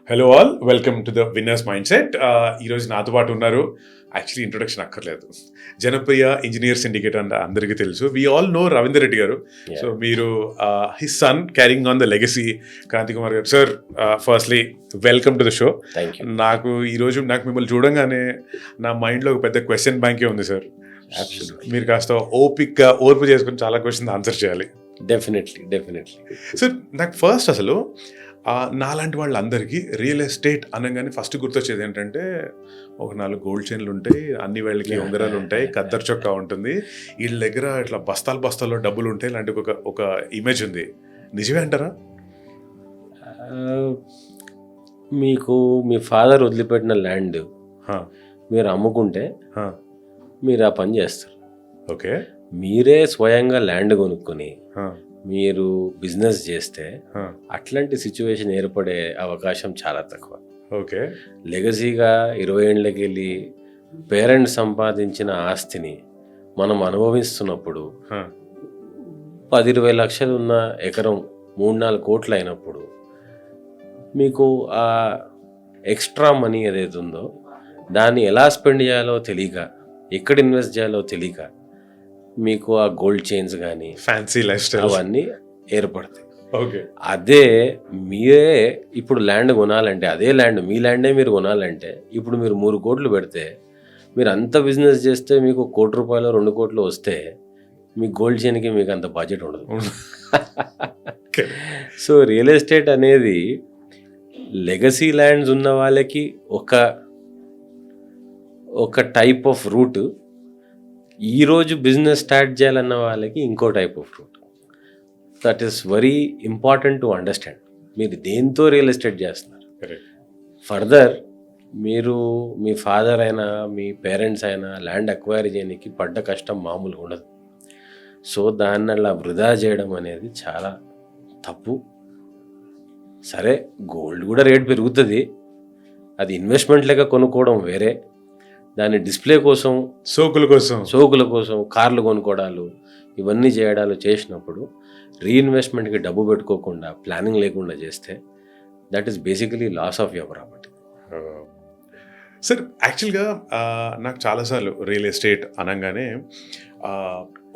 Hello all, welcome to the winners mind set. ఈరోజు నాతో పాటు ఉన్నారు. యాక్చువల్లీ ఇంట్రొడక్షన్ అక్కర్లేదు, జనప్రియ ఇంజనీర్ సిండికేట్ అంటే అందరికీ తెలుసు. We all know Ravinder Reddy గారు. సో మీరు his son carrying on the legacy Kranti Kumar గారు. Sir, firstly welcome to the show. నాకు ఈరోజు మిమ్మల్ని చూడంగానే నా మైండ్లో ఒక పెద్ద క్వశ్చన్ బ్యాంకే ఉంది సార్. మీరు కాస్త ఓర్పు చేసుకుని చాలా క్వశ్చన్ ఆన్సర్ చేయాలి. డెఫినెట్లీ సార్, నాకు ఫస్ట్ అసలు నాలాంటి వాళ్ళందరికీ రియల్ ఎస్టేట్ అనగానే ఫస్ట్ గుర్తొచ్చేది ఏంటంటే, ఒక 4 గోల్డ్ చైన్లు ఉంటాయి, అన్ని వేళ్ళకి ఉంగరాలు ఉంటాయి, ఖద్దరు చొక్కా ఉంటుంది, వీళ్ళ దగ్గర ఇట్లా బస్తాల్లో డబ్బులు ఉంటాయి, ఇలాంటి ఒక ఇమేజ్ ఉంది. నిజమే అంటారా? మీకు మీ ఫాదర్ వదిలిపెట్టిన ల్యాండ్ మీరు అమ్ముకుంటే మీరు ఆ పని చేస్తారు. ఓకే. మీరే స్వయంగా ల్యాండ్ కొనుక్కొని మీరు బిజినెస్ చేస్తే అట్లాంటి సిచ్యువేషన్ ఏర్పడే అవకాశం చాలా తక్కువ. ఓకే. లెగసీగా 20 ఏళ్ళకి వెళ్ళి పేరెంట్స్ సంపాదించిన ఆస్తిని మనం అనుభవిస్తున్నప్పుడు 10-20 లక్షలు ఉన్న ఎకరం 3-4 కోట్లు అయినప్పుడు మీకు ఆ ఎక్స్ట్రా మనీ ఏదైతే ఉందో దాన్ని ఎలా స్పెండ్ చేయాలో తెలియక, ఎక్కడ ఇన్వెస్ట్ చేయాలో తెలియక మీకు ఆ గోల్డ్ చైన్స్ కానీ ఫ్యాన్సీ లైఫ్ స్టైల్ అవన్నీ ఏర్పడతాయి. ఓకే. అదే మీరే ఇప్పుడు ల్యాండ్ కొనాలంటే, అదే ల్యాండ్ మీ ల్యాండే మీరు కొనాలంటే, ఇప్పుడు మీరు 3 కోట్లు పెడితే మీరు అంత బిజినెస్ చేస్తే మీకు 1 కోటి రూపాయలు 2 కోట్లు వస్తే మీ గోల్డ్ చైన్కి మీకు అంత బడ్జెట్ ఉండదు. సో రియల్ ఎస్టేట్ అనేది లెగసీ ల్యాండ్స్ ఉన్న వాళ్ళకి ఒక టైప్ ఆఫ్ రూట్, ఈరోజు బిజినెస్ స్టార్ట్ చేయాలన్న వాళ్ళకి ఇంకో type of root. That is very important to understand. మీరు దేంతో రియల్ ఎస్టేట్ చేస్తున్నారు. ఫర్దర్ మీరు మీ ఫాదర్ అయినా మీ పేరెంట్స్ అయినా ల్యాండ్ అక్వైర్ చేయడానికి పడ్డ కష్టం మామూలుగా ఉండదు. సో దాన్ని అలా వృధా చేయడం అనేది చాలా తప్పు. సరే, గోల్డ్ కూడా రేట్ పెరుగుతుంది, అది ఇన్వెస్ట్మెంట్ లెక్క కొనుక్కోవడం వేరే. దాన్ని డిస్ప్లే కోసం, సోకుల కోసం కార్లు కొనుక్కోవడాలు, ఇవన్నీ చేయడాలు చేసినప్పుడు రీఇన్వెస్ట్మెంట్కి డబ్బు పెట్టుకోకుండా ప్లానింగ్ లేకుండా చేస్తే that is basically loss of your property. Sir, యాక్చువల్గా నాకు చాలాసార్లు రియల్ ఎస్టేట్ అనగానే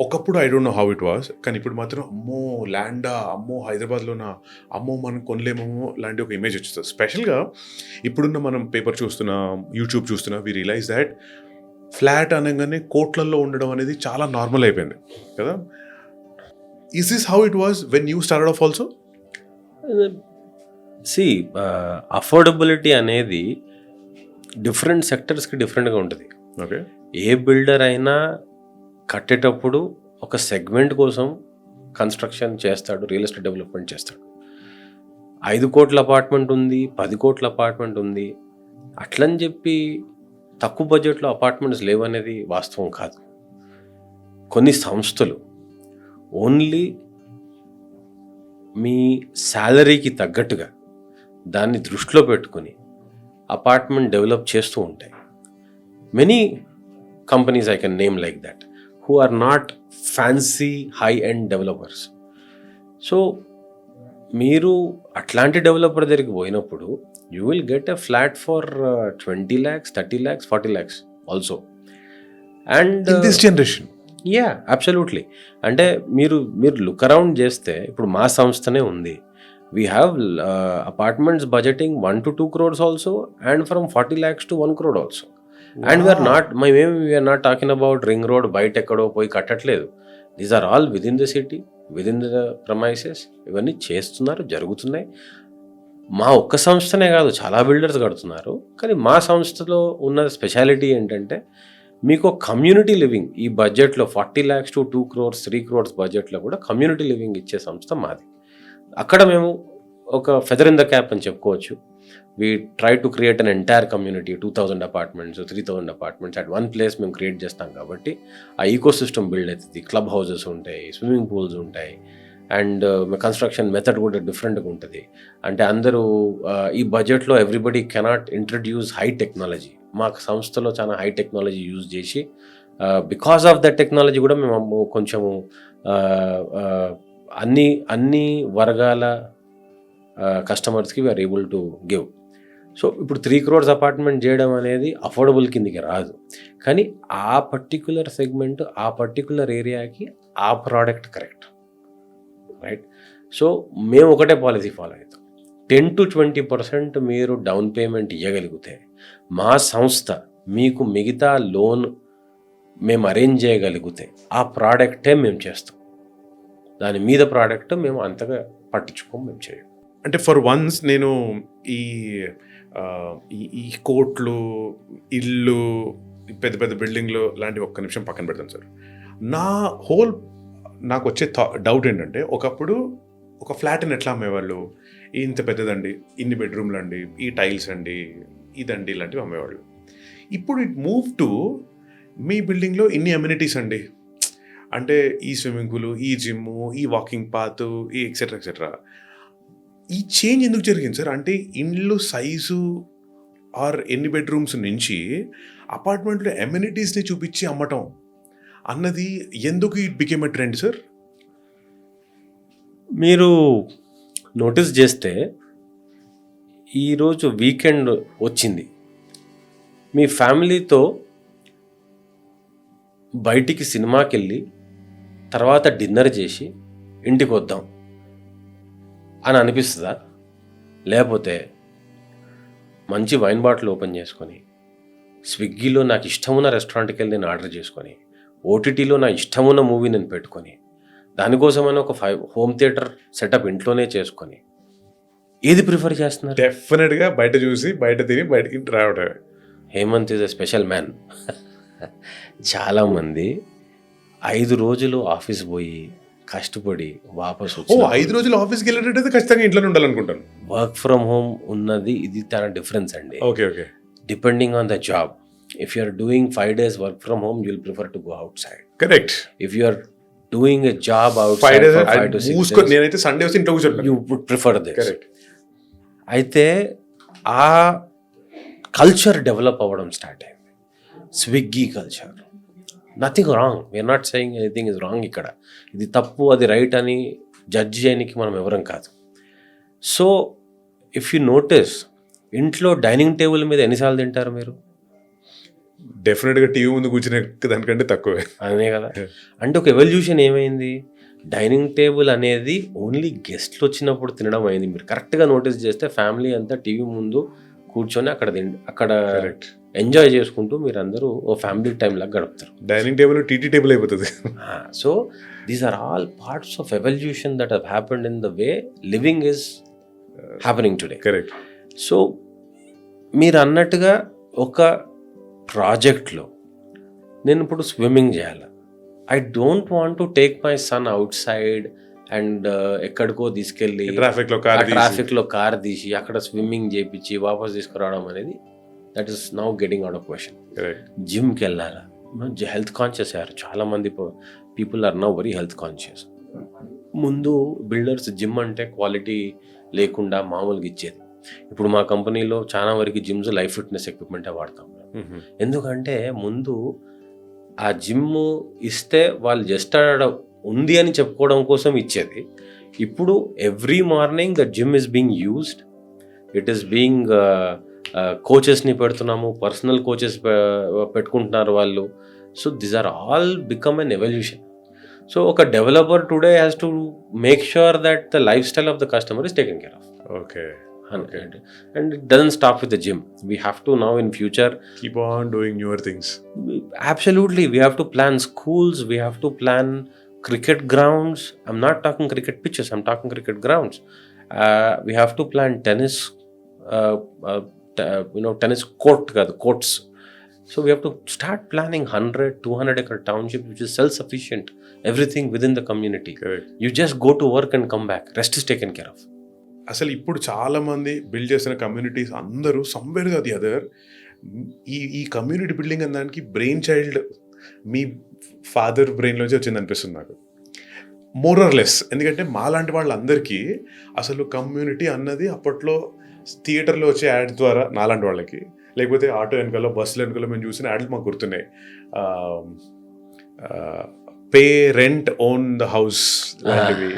ఒకప్పుడు I don't know how it was, కానీ ఇప్పుడు మాత్రం అమ్మో ల్యాండా, అమ్మో హైదరాబాద్లోనా, అమ్మో మనం కొనలేమో లాంటి ఒక ఇమేజ్ వచ్చేస్తుంది. స్పెషల్గా ఇప్పుడున్న మనం పేపర్ చూస్తున్నా, యూట్యూబ్ చూస్తున్నా, వి రియలైజ్ దాట్ ఫ్లాట్ అనగానే కోట్లల్లో ఉండడం అనేది చాలా నార్మల్ అయిపోయింది కదా. Is this how it was when you started off also? Affordability అనేది డిఫరెంట్ సెక్టర్స్కి డిఫరెంట్గా ఉంటుంది. ఓకే. ఏ బిల్డర్ అయినా కట్టేటప్పుడు ఒక సెగ్మెంట్ కోసం కన్స్ట్రక్షన్ చేస్తాడు, రియల్ ఎస్టేట్ డెవలప్మెంట్ చేస్తాడు. 5 కోట్ల అపార్ట్మెంట్ ఉంది, 10 కోట్ల అపార్ట్మెంట్ ఉంది, అట్లని చెప్పి తక్కువ బడ్జెట్లో అపార్ట్మెంట్స్ లేవనేది వాస్తవం కాదు. కొన్ని సంస్థలు ఓన్లీ మీ శాలరీకి తగ్గట్టుగా దాన్ని దృష్టిలో పెట్టుకొని అపార్ట్మెంట్ డెవలప్ చేస్తూ ఉంటాయి. Many companies I can name like that who are not fancy high-end developers. So మీరు అట్లాంటి డెవలపర్ దగ్గరికి పోయినప్పుడు you will get a flat for 20 lakhs, 30 lakhs, 40 lakhs also. And in this generation, absolutely. అంటే మీరు look around చేస్తే ఇప్పుడు మా సంస్థనే ఉంది. We have apartments budgeting 1 to 2 crores also, and from 40 lakhs to 1 crore also. And we're not talking about ring road, బయట ఎక్కడో పోయి కట్టట్లేదు. These are all within the city, within the premises. ఇవన్నీ చేస్తున్నారు, జరుగుతున్నాయి. మా ఒక్క సంస్థనే కాదు, చాలా బిల్డర్స్ కడుతున్నారు. కానీ మా సంస్థలో ఉన్న స్పెషాలిటీ ఏంటంటే, మీకు కమ్యూనిటీ లివింగ్ ఈ బడ్జెట్లో 40 lakhs to 2 crores, 3 crores బడ్జెట్లో కూడా కమ్యూనిటీ లివింగ్ ఇచ్చే సంస్థ మాది. అక్కడ మేము ఒక ఫెదర్ ఇన్ ద క్యాప్ అని చెప్పుకోవచ్చు. We try to create an entire community, 2,000 apartments, 3,000 apartments at one place మేము క్రియేట్ చేస్తాం. కాబట్టి ఆ ఈకో సిస్టమ్ బిల్డ్ అవుతుంది. క్లబ్ హౌసెస్ ఉంటాయి, స్విమ్మింగ్ పూల్స్ ఉంటాయి, అండ్ కన్స్ట్రక్షన్ మెథడ్ కూడా డిఫరెంట్గా ఉంటుంది. అంటే అందరూ ఈ బడ్జెట్లో everybody cannot introduce high technology. మా సంస్థలో చాలా హై టెక్నాలజీ యూజ్ చేసి, బికాస్ ఆఫ్ దట్ టెక్నాలజీ కూడా మేము కొంచెము అన్ని వర్గాల కస్టమర్స్కి we're able to give. So ఇప్పుడు 3 crores అపార్ట్మెంట్ చేయడం అనేది అఫోర్డబుల్ కిందికి రాదు, కానీ ఆ పర్టిక్యులర్ సెగ్మెంట్, ఆ పర్టిక్యులర్ ఏరియాకి ఆ ప్రోడక్ట్ కరెక్ట్, రైట్? సో మేము ఒకటే పాలసీ ఫాలో అవుతాం. 10-20% మీరు డౌన్ పేమెంట్ ఇవ్వగలిగితే మా సంస్థ మీకు మిగతా లోన్ మేము అరేంజ్ చేయగలిగితే ఆ ప్రోడక్టే మేము చేస్తాం. దాని మీద ప్రోడక్ట్ మేము అంతగా పట్టించుకోము, మేము చేయం. అంటే ఫర్ వన్స్ నేను ఈ ఈ కోట్లు, ఇల్లు, పెద్ద పెద్ద బిల్డింగ్లు లాంటివి ఒక్క నిమిషం పక్కన పెడతాను సార్. నాకు వచ్చే డౌట్ ఏంటంటే, ఒకప్పుడు ఒక ఫ్లాట్ని ఎట్లా అమ్మేవాళ్ళు, ఇంత పెద్దదండి, ఇన్ని బెడ్రూమ్లు అండి, ఈ టైల్స్ అండి, ఇదండి, ఇలాంటివి అమ్మేవాళ్ళు. ఇప్పుడు ఇట్ మూవ్ టు మీ బిల్డింగ్లో ఇన్ని అమ్యూనిటీస్ అండి, అంటే ఈ స్విమ్మింగ్ పూలు, ఈ జిమ్, ఈ వాకింగ్ పాత్, ఈ ఎక్సెట్రా ఎక్సెట్రా. ఈ చేంజ్ ఎందుకు జరిగింది సార్? అంటే ఇండ్లు సైజు ఆర్ ఎన్ని బెడ్రూమ్స్ నుంచి అపార్ట్మెంట్లో అమ్యూనిటీస్ని చూపించి అమ్మటం అన్నది ఎందుకు it became a trend sir? మీరు నోటీస్ చేస్తే ఈరోజు వీకెండ్ వచ్చింది, మీ ఫ్యామిలీతో బయటికి సినిమాకి వెళ్ళి తర్వాత డిన్నర్ చేసి ఇంటికి వద్దాం అని అనిపిస్తుందా? లేకపోతే మంచి వైన్ బాటిల్ ఓపెన్ చేసుకొని, స్విగ్గీలో నాకు ఇష్టమున్న రెస్టారెంట్కి వెళ్ళి నేను ఆర్డర్ చేసుకొని, ఓటీటీలో నా ఇష్టమున్న మూవీ నేను పెట్టుకొని, దానికోసమైనా ఒక హోమ్ థియేటర్ సెటప్ ఇంట్లోనే చేసుకొని, ఏది ప్రిఫర్ చేస్తున్నారు? డెఫినెట్గా బయట చూసి, బయట తిని, బయటకి రావడమే. Hemant is a special man. చాలామంది 5 రోజులు ఆఫీస్ పోయి కష్టపడి వాపస్ వచ్చి 5 రోజులు ఆఫీస్కి వెళ్ళేటట్టయితే ఖచ్చితంగా ఇంట్లోనే ఉండాలనుకుంటాను. వర్క్ ఫ్రమ్ హోమ్ ఉన్నది ఇది తన డిఫరెన్స్ అండి. Okay okay. Depending on the job, if you are doing 5 days work from home, you will prefer to go outside. Correct. If you are doing a job outside for 5 to 6 days, నేనైతే Sunday వచ్చి ఇంట్లో కూర్చోండి, you would prefer this. Correct. అయితే ఆ culture develop అవ్వడం start అయింది, Swiggy culture. Nothing wrong, we're not saying anything is wrong. ఇక్కడ ఇది తప్పు, అది రైట్ అని జడ్జ్ చేయడానికి మనం ఎవరం కాదు. సో ఇఫ్ యూ నోటీస్, ఇంట్లో డైనింగ్ టేబుల్ మీద ఎన్నిసార్లు తింటారు మీరు? డెఫినెట్గా టీవీ ముందు కూర్చునే దానికంటే తక్కువే. అదే కదా. అంటే ఒక ఎవల్యూషన్ ఏమైంది, డైనింగ్ టేబుల్ అనేది ఓన్లీ గెస్ట్లు వచ్చినప్పుడు తినడం అయింది. మీరు కరెక్ట్గా నోటీస్ చేస్తే ఫ్యామిలీ అంతా టీవీ ముందు కూర్చొని అక్కడ ఎంజాయ్ చేసుకుంటూ మీరు అందరూ ఓ ఫ్యామిలీ టైం లాగా గడుపుతారు. డైనింగ్ టేబుల్ టీటీ టేబుల్ అయిపోతుంది. So these are all parts of evolution that have happened in the way living is happening today. Correct. So మీరు అన్నట్టుగా ఒక ప్రాజెక్ట్లో నేను ఇప్పుడు స్విమ్మింగ్ చేయాలి, I don't want to take my son outside and ఎక్కడికో తీసుకెళ్ళి ట్రాఫిక్లో కార్ తీసి అక్కడ స్విమ్మింగ్ చేయించి వాపస్ తీసుకురావడం అనేది that is now getting out of question. జిమ్కి వెళ్ళాలా, హెల్త్ కాన్షియస్ అయ్యారు చాలామంది people are now very health conscious. ముందు బిల్డర్స్ జిమ్ అంటే క్వాలిటీ లేకుండా మామూలుగా ఇచ్చేది. ఇప్పుడు మా కంపెనీలో చాలా వరకు జిమ్స్ లైఫ్ ఫిట్నెస్ ఎక్విప్మెంటే వాడతాం. ఎందుకంటే ముందు ఆ జిమ్ ఇస్తే వాళ్ళు జస్ట్ ఉంది అని చెప్పుకోవడం కోసం ఇచ్చేది. ఇప్పుడు every morning the gym is being used, it is being కోచెస్ని పెడుతున్నాము, పర్సనల్ కోచెస్ పెట్టుకుంటున్నారు వాళ్ళు. So these are all become an evolution. So ఒక developer today has to make sure that the lifestyle of the customer is taken care of. Okay. And it doesn't stop with the gym. We have to now in future keep on doing newer things. Absolutely, we have to plan schools, we have to plan cricket grounds. I'm not talking cricket pitches, I'm talking cricket grounds. We have to plan tennis tennis courts. So we have to start planning 100-200 acre township which is self sufficient, everything within the community. Correct. You just go to work and come back, rest is taken care of. అసలు ఇప్పుడు చాలామంది build చేసిన communities అందరూ somewhere the other ఈ community building అనే దానికి brain child మీ father బ్రెయిన్లోంచి వచ్చింది అనిపిస్తుంది నాకు, మోర్ ఆర్ లెస్. ఎందుకంటే మాలాంటి వాళ్ళందరికీ అసలు కమ్యూనిటీ అన్నది అప్పట్లో థియేటర్లో వచ్చే యాడ్ ద్వారా, నాలాంటి వాళ్ళకి, లేకపోతే ఆటో వెనకాల బస్సులు వెనకాల మేము చూసిన యాడ్లు మాకు గుర్తున్నాయి. Pay rent own the house లాంటివి,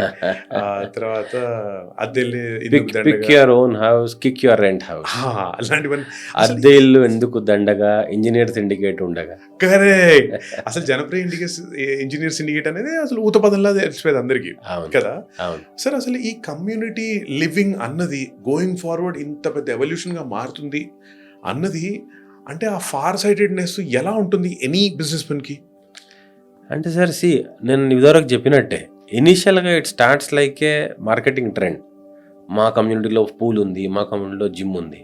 తర్వాత అద్దె pick your own house, kick your rent house, అలాంటివన్నీ. అద్దె ఇల్లు ఎందుకు దండగా, ఇంజనీర్ సిండికేట్ ఉండగా. కరెక్ట్. అసలు జనప్రియ ఇంజనీర్ సిండికేట్ అనేది అసలు ఊతపదంలా తెలిసిపోయేది అందరికి కదా. సార్ అసలు ఈ కమ్యూనిటీ లివింగ్ అన్నది గోయింగ్ ఫార్వర్డ్ ఇంత పెద్ద ఎవల్యూషన్ గా మారుతుంది అన్నది అంటే ఆ ఫార్ సైటెడ్నెస్ ఎలా ఉంటుంది ఎనీ బిజినెస్ మెన్ కి? అంటే సార్ నేను ఇదివరకు చెప్పినట్టే, ఇనీషియల్గా it starts like A marketing trend. మా కమ్యూనిటీలో పూల్ ఉంది, మా కమ్యూనిటీలో జిమ్ ఉంది.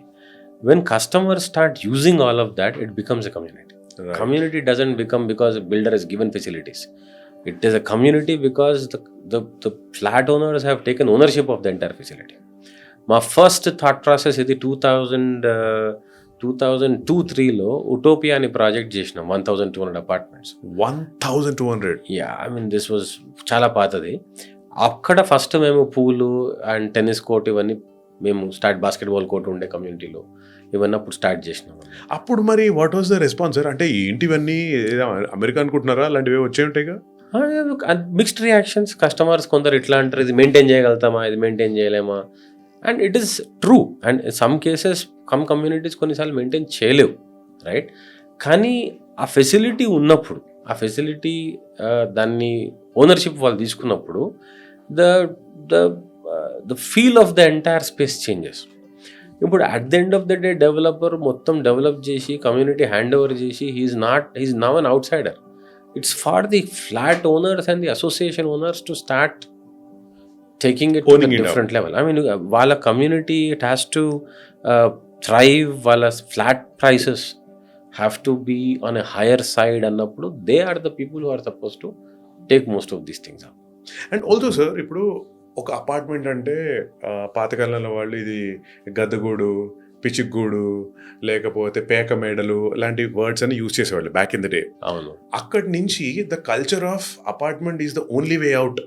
When customers start using all of that, it becomes a community. Community doesn't become because a builder is given facilities. It is a community because the flat owners have taken ownership of the entire facility. My first thought process is 2002-03లో ఉటోపియా అని project చేసినాం, 1200 apartments. 1200? Yeah, I mean this was చాలా పాతది. అక్కడ first మేము పూలు and tennis court ఇవన్నీ మేము basketball court ఉండే కమ్యూనిటీలో ఇవన్నీ అప్పుడు స్టార్ట్ చేసినాం. అప్పుడు మరి what was the response sir? అంటే ఏంటివన్నీ అమెరికా అనుకుంటున్నారా, అలాంటివి వచ్చే ఉంటాయిగా? Mixed reactions. కస్టమర్స్ కొందరు ఇట్లా అంటారు, ఇది మెయింటైన్ చేయగలుగుతామా, ఇది మెయింటైన్ చేయలేమా. And it is true. And some cases communities కొన్నిసార్లు మెయింటైన్ చేయలేవు, రైట్. కానీ ఆ ఫెసిలిటీ ఉన్నప్పుడు, ఆ ఫెసిలిటీ దాన్ని ఓనర్షిప్ వాళ్ళు తీసుకున్నప్పుడు the feel of the entire space changes. ఇప్పుడు at the end of the day developer మొత్తం డెవలప్ చేసి కమ్యూనిటీ హ్యాండ్ ఓవర్ చేసి he's now an outsider. It's for the flat owners and the association owners to start taking it to a different level. I mean, వాళ్ళ community it has to thrive, వాళ్ళ flat prices have to be on a higher side అన్నప్పుడు they are the people who are suppose to take most of these things. And also sir, ఇప్పుడు ఒక apartment అంటే పాతకాలంలో వాళ్ళు ఇది గద్దగూడు, పిచ్చిగూడు, లేకపోతే పేక మేడలు లాంటి వర్డ్స్ అని యూజ్ చేసేవాళ్ళు బ్యాక్ ఇన్ ద డే. అవును. అక్కడి నుంచి the culture of apartment is the only way out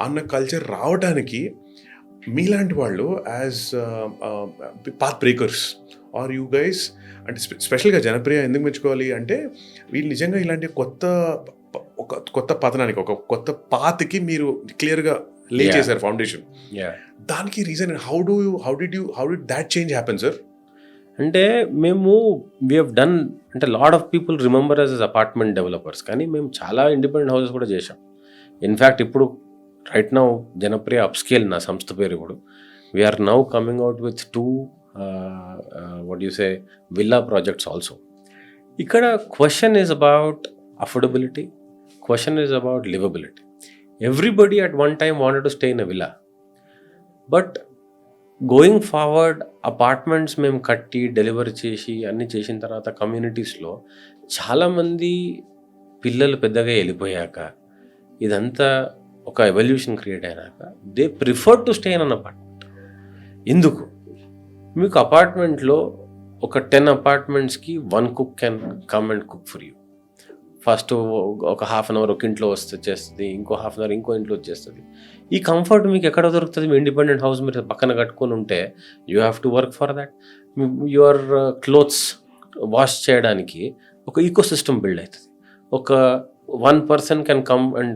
అన్న కల్చర్ రావడానికి మీలాంటి వాళ్ళు as path breakers are you guys, అంటే స్పెషల్గా జనప్రియ ఎందుకు మెచ్చుకోవాలి అంటే వీళ్ళు నిజంగా ఇలాంటి కొత్త పతనానికి, ఒక కొత్త పాత్కి మీరు క్లియర్గా లే చేశారు ఫౌండేషన్. దానికి reason how did that change happen sir? అంటే మేము వీ హ్యావ్ డన్, అంటే lot of people remember us apartment developers, కానీ మేము చాలా ఇండిపెండెంట్ హౌసెస్ కూడా చేసాం. ఇన్ఫ్యాక్ట్ ఇప్పుడు రైట్ నౌ జనప్రియ అప్స్కేల్ నా సంస్థ పేరు. ఇప్పుడు we're now coming out with 2 what you say villa projects also. ఇక్కడ question is about affordability, question is about livability. Everybody at one time wanted to stay in a villa, but going forward apartments మేము కట్టి delivery చేసి అన్నీ చేసిన తర్వాత కమ్యూనిటీస్లో చాలామంది పిల్లలు పెద్దగా వెళ్ళిపోయాక, ఇదంతా ఒక ఎవల్యూషన్ క్రియేట్ అయినాక they prefer to stay in an apartment. ఎందుకు? మీకు అపార్ట్మెంట్లో ఒక 10 అపార్ట్మెంట్స్కి 1 cook can come and cook for you. First ఒక హాఫ్ అన్ అవర్ ఒక ఇంట్లో వచ్చేస్తుంది, ఇంకో హాఫ్ అన్ అవర్ ఇంకో ఇంట్లో వచ్చేస్తుంది. ఈ కంఫర్ట్ మీకు ఎక్కడ దొరుకుతుంది? మీ ఇండిపెండెంట్ హౌస్ మీరు పక్కన కట్టుకొని ఉంటే you have to work for that. Your clothes wash చేయడానికి ఒక ఈకో సిస్టమ్ బిల్డ్ అవుతుంది. ఒక 1 person can come and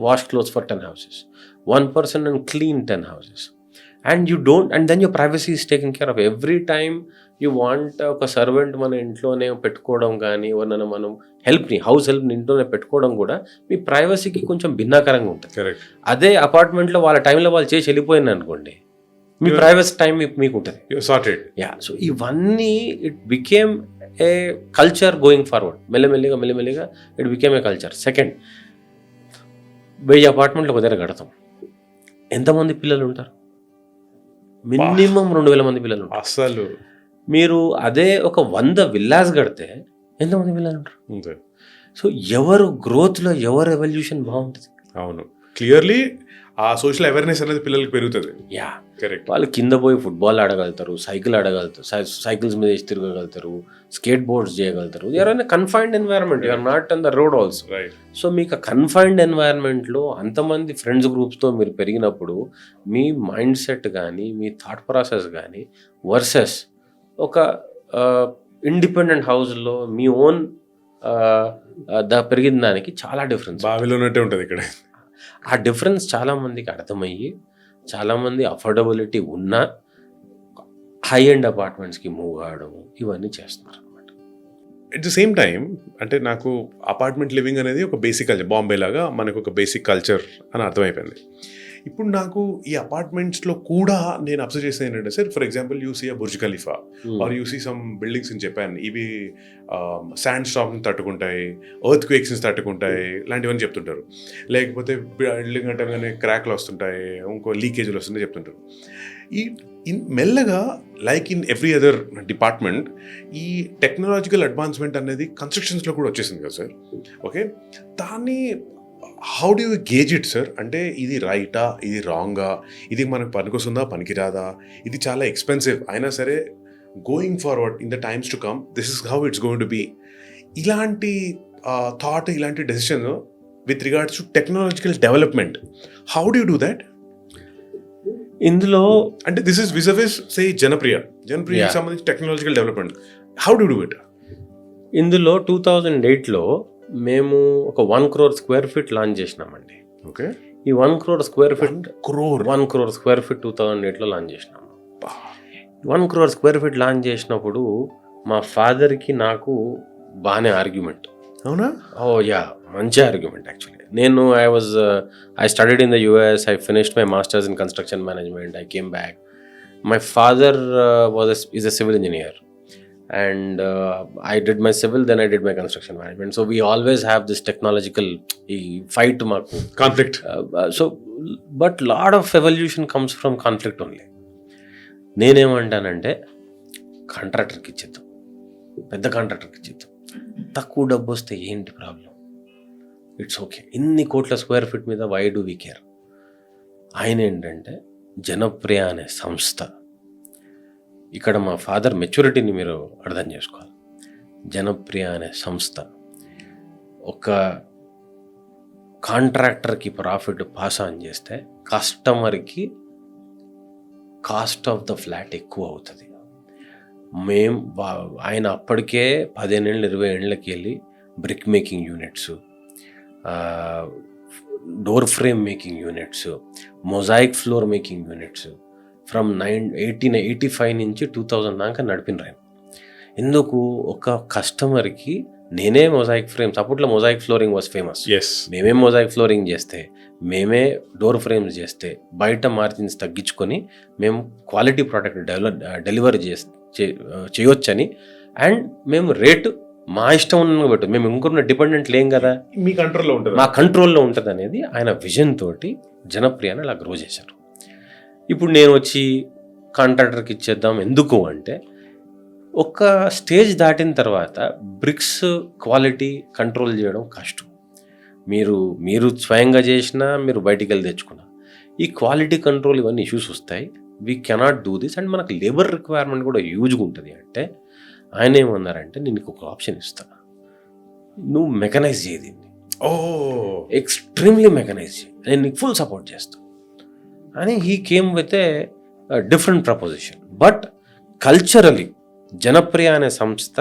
wash clothes for 10 houses. 1 person and clean 10 houses. And you don't, and then your privacy is taken care of. Every time you want ఒక servant మన ఇంట్లోనే పెట్టుకోవడం కానీ, ఎవరినైనా మనం house హెల్ప్ని ఇంట్లోనే పెట్టుకోవడం కూడా మీ ప్రైవసీకి కొంచెం భిన్నాకరంగా ఉంటుంది. అదే అపార్ట్మెంట్లో వాళ్ళ టైంలో వాళ్ళు చేసి వెళ్ళిపోయింది అనుకోండి, మీ ప్రైవసీ టైం మీకు ఉంటుంది. యా, సో ఇవన్నీ it became a culture going forward. మెల్లమెల్లిగా it became a culture. Second, 1000 అపార్ట్మెంట్లు ఒక దగ్గర కడతాం, ఎంతమంది పిల్లలు ఉంటారు? మినిమం 2000 మంది పిల్లలు ఉంటారు. అసలు మీరు అదే ఒక 100 విల్లాస్ కడితే ఎంతమంది పిల్లలు ఉంటారు? సో ఎవరు గ్రోత్లో ఎవరు ఎవల్యూషన్ బాగుంటుంది? అవును, క్లియర్లీ ఆ సోషల్ అవేర్నెస్ అనేది పిల్లలకి పెరుగుతుంది. Yeah, correct. వాళ్ళు కింద పోయి ఫుట్బాల్ ఆడగలుగుతారు, సైకిల్ ఆడగలుగుతారు, సైకిల్స్ మీద వేసి తిరగగలుగుతారు, స్కేట్ బోర్డ్స్ చేయగలుగుతారు. You're in confined environment, you're not on the road also. So మీకు కన్ఫైన్డ్ ఎన్వైరన్మెంట్లో అంతమంది ఫ్రెండ్స్ గ్రూప్స్తో మీరు పెరిగినప్పుడు మీ మైండ్ సెట్ కానీ, మీ థాట్ ప్రాసెస్ కానీ వర్సెస్ ఒక ఇండిపెండెంట్ హౌస్లో మీ ఓన్ పెరిగిన దానికి చాలా డిఫరెన్స్. బావిలో ఉన్నట్టే ఉంటుంది ఇక్కడ. ఆ డిఫరెన్స్ చాలామందికి అర్థమయ్యి చాలామంది అఫోర్డబిలిటీ ఉన్న హై ఎండ్ అపార్ట్మెంట్స్కి మూవ్ కావడం ఇవన్నీ చేస్తున్నారు అనమాట. ఎట్ ద సేమ్ టైం అంటే నాకు అపార్ట్మెంట్ లివింగ్ అనేది ఒక బేసిక్ కల్చర్, బాంబే లాగా మనకు ఒక బేసిక్ కల్చర్ అని అర్థమైపోయింది. ఇప్పుడు నాకు ఈ అపార్ట్మెంట్స్లో కూడా నేను అబ్జర్వ్ చేసేది ఏంటంటే sir, for example you see Burj Khalifa or you see some buildings in Japan, ఇవి శాండ్ స్టామ్ని తట్టుకుంటాయి, ఎర్త్ క్వేక్స్ని తట్టుకుంటాయి లాంటివన్నీ చెప్తుంటారు. లేకపోతే బిల్డింగ్ అంటే క్రాక్లు వస్తుంటాయి, ఇంకో లీకేజీలు వస్తుంటాయి చెప్తుంటారు. ఈ మెల్లగా like in every other department ఈ టెక్నాలజికల్ అడ్వాన్స్మెంట్ అనేది కన్స్ట్రక్షన్స్లో కూడా వచ్చేసింది కదా సార్. ఓకే, దాన్ని how do you gauge it sir? అంటే ఇది రైటా, ఇది రాంగా, ఇది మనకు పనికొస్తుందా పనికిరాదా, ఇది చాలా ఎక్స్పెన్సివ్ అయినా సరే going forward in the times to come this is how it's going to be, ఇలాంటి థాట్, ఇలాంటి decision with regards to technological development, how do you do that? ఇందులో అంటే this is vis a vis say Janapriya సంబంధించి technological development, how do do it? ఇందులో 2008లో మేము ఒక 1 crore square feet launch చేసినామండి. ఓకే, ఈ 1 crore square feet 1 crore square feet 2008లో లాంచ్ చేసినాము. 1 crore square feet లాంచ్ చేసినప్పుడు మా ఫాదర్కి నాకు బాగానే ఆర్గ్యుమెంట్. అవునా? మంచి ఆర్గ్యుమెంట్ యాక్చువల్లీ. నేను I studied in the US, I finished my master's in construction management, I came back. My father is a civil engineer and I did my civil, then I did my construction management. So we always have this technological fight maaku conflict. But lot of evolution comes from conflict only. నేనేమంటానంటే కాంట్రాక్టర్కి ఇచ్చేద్దాం, పెద్ద కాంట్రాక్టర్కి ఇచ్చేద్దాం, తక్కువ డబ్బు వస్తే ఏంటి problem, it's okay. ఇన్ని కోట్ల స్క్వేర్ ఫీట్ మీద వై డూ వీ కేర్? ఆయన ఏంటంటే జనప్రియ అనే సంస్థ, ఇక్కడ మా ఫాదర్ మెచ్యూరిటీని మీరు అర్థం చేసుకోవాలి. జనప్రియ అనే సంస్థ ఒక కాంట్రాక్టర్కి ప్రాఫిట్ పాస్ ఆన్ చేస్తే కస్టమర్కి కాస్ట్ ఆఫ్ ద ఫ్లాట్ ఎక్కువ అవుతుంది. ఆయన అప్పటికే 15 ఏళ్ళు 20 ఏళ్ళకి వెళ్ళి brick making units, door frame making units, mosaic floor making units from 1885 నుంచి 2000 దాకా నడిపిన ఆయన. ఎందుకు? ఒక కస్టమర్కి నేనే మొజాయిక్ ఫ్రేమ్స్, అప్పట్లో మొజాయిక్ ఫ్లోరింగ్ వాజ్ ఫేమస్, మేమే మొజాయిక్ ఫ్లోరింగ్ చేస్తే, మేమే డోర్ ఫ్రేమ్స్ చేస్తే బయట మార్జిన్స్ తగ్గించుకొని మేము క్వాలిటీ ప్రోడక్ట్ డెలివరీ చేయొచ్చని, అండ్ మేము రేటు మా ఇష్టం ఉన్న పెట్టు, మేము ఇంకొన్న డిపెండెంట్ లేం కదా, మీ కంట్రోల్లో ఉంటుంది, మా కంట్రోల్లో ఉంటుంది అనేది ఆయన విజన్ తోటి జనప్రియని అలా గ్రో చేశారు. ఇప్పుడు నేను వచ్చి కాంట్రాక్టర్కి ఇచ్చేద్దాం ఎందుకు అంటే, ఒక స్టేజ్ దాటిన తర్వాత బ్రిక్స్ క్వాలిటీ కంట్రోల్ చేయడం కష్టం. మీరు స్వయంగా చేసినా, మీరు బయటికి వెళ్ళి తెచ్చుకున్నా, ఈ క్వాలిటీ కంట్రోల్ ఇవన్నీ ఇష్యూస్ వస్తాయి. We cannot do this, and మనకు లేబర్ రిక్వైర్మెంట్ కూడా హ్యూజ్గా ఉంటుంది. అంటే ఆయన ఏమన్నారంటే, నేను నీకు ఒక ఆప్షన్ ఇస్తా, నువ్వు మెకనైజ్ చేయి దీన్ని, ఎక్స్ట్రీమ్లీ మెకనైజ్ చేయి, నేను నీకు ఫుల్ సపోర్ట్ చేస్తాను అని he came with a different proposition. But culturally Janapriya అనే సంస్థ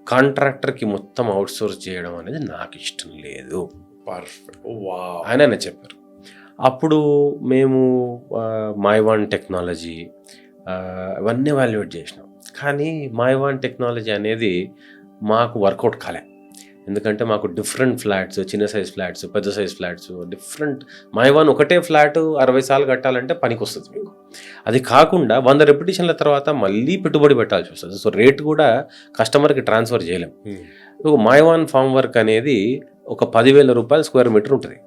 కాంట్రాక్టర్కి మొత్తం అవుట్సోర్స్ చేయడం అనేది నాకు ఇష్టం లేదు ఆయన చెప్పారు. అప్పుడు మేము మైవాన్ టెక్నాలజీ అవన్నీ వాల్యుయేట్ చేసినాం. కానీ మైవాన్ టెక్నాలజీ అనేది మాకు వర్కౌట్ కాలే. ఎందుకంటే మాకు డిఫరెంట్ ఫ్లాట్స్, చిన్న సైజ్ ఫ్లాట్స్, పెద్ద సైజ్ ఫ్లాట్స్, డిఫరెంట్. మైవాన్ ఒకటే ఫ్లాట్ 60 సార్లు కట్టాలంటే పనికి వస్తుంది మీకు. అది కాకుండా 100 రెపిటేషన్ల తర్వాత మళ్ళీ పెట్టుబడి పెట్టాల్సి వస్తుంది. సో రేట్ కూడా కస్టమర్కి ట్రాన్స్ఫర్ చేయలేం. మైవాన్ ఫామ్ వర్క్ అనేది ఒక 10,000 రూపాయల స్క్వేర్ మీటర్ ఉంటుంది.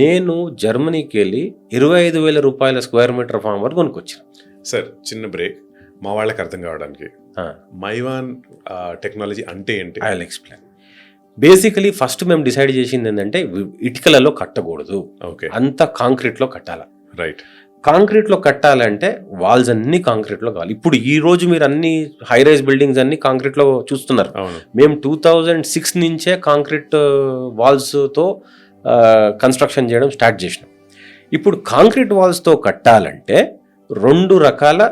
నేను జర్మనీకి వెళ్ళి 25,000 రూపాయల స్క్వేర్ మీటర్ ఫామ్ వర్క్ కొనుక్కొచ్చాను. సార్ చిన్న బ్రేక్, మా వాళ్ళకి అర్థం కావడానికి, మైవాన్ టెక్నాలజీ అంటే ఏంటి? I will explain. Basically first మేము డిసైడ్ చేసింది ఏంటంటే, ఇటుకలలో కట్టకూడదు, అంతా కాంక్రీట్లో కట్టాలా. రైట్. కాంక్రీట్లో కట్టాలంటే వాల్స్ అన్ని కాంక్రీట్లో కావాలి. ఇప్పుడు ఈ రోజు మీరు అన్ని హై రైజ్ బిల్డింగ్స్ అన్ని కాంక్రీట్లో చూస్తున్నారు. మేము 2006 నుంచే కాంక్రీట్ వాల్స్తో కన్స్ట్రక్షన్ చేయడం స్టార్ట్ చేసినాం. ఇప్పుడు కాంక్రీట్ వాల్స్తో కట్టాలంటే 2 రకాల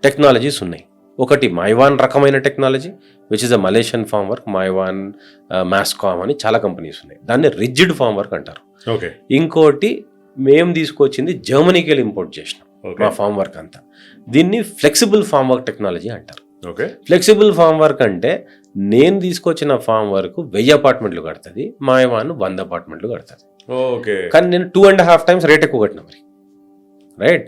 టెక్నాలజీస్ ఉన్నాయి. ఒకటి మైవాన్ రకమైన technology which is a Malaysian formwork, Mivan, మ్యాస్కామ్ అని చాలా కంపెనీస్ ఉన్నాయి. దాన్ని రిజిడ్ ఫామ్ వర్క్ అంటారు. ఓకే. ఇంకోటి మేము తీసుకొచ్చింది జర్మనీకి వెళ్ళి ఇంపోర్ట్ చేసినాం మా ఫామ్ వర్క్ అంతా. దీన్ని ఫ్లెక్సిబుల్ ఫామ్ వర్క్ టెక్నాలజీ అంటారు. ఓకే. ఫ్లెక్సిబుల్ ఫామ్ వర్క్ అంటే నేను తీసుకొచ్చిన ఫామ్ వర్క్ 1000 అపార్ట్మెంట్లు కడుతుంది, మైవాన్ 100 అపార్ట్మెంట్లు కడుతుంది. ఓకే. కానీ నేను 2.5 times రేట్ ఎక్కువ కట్టినా మరి, రైట్.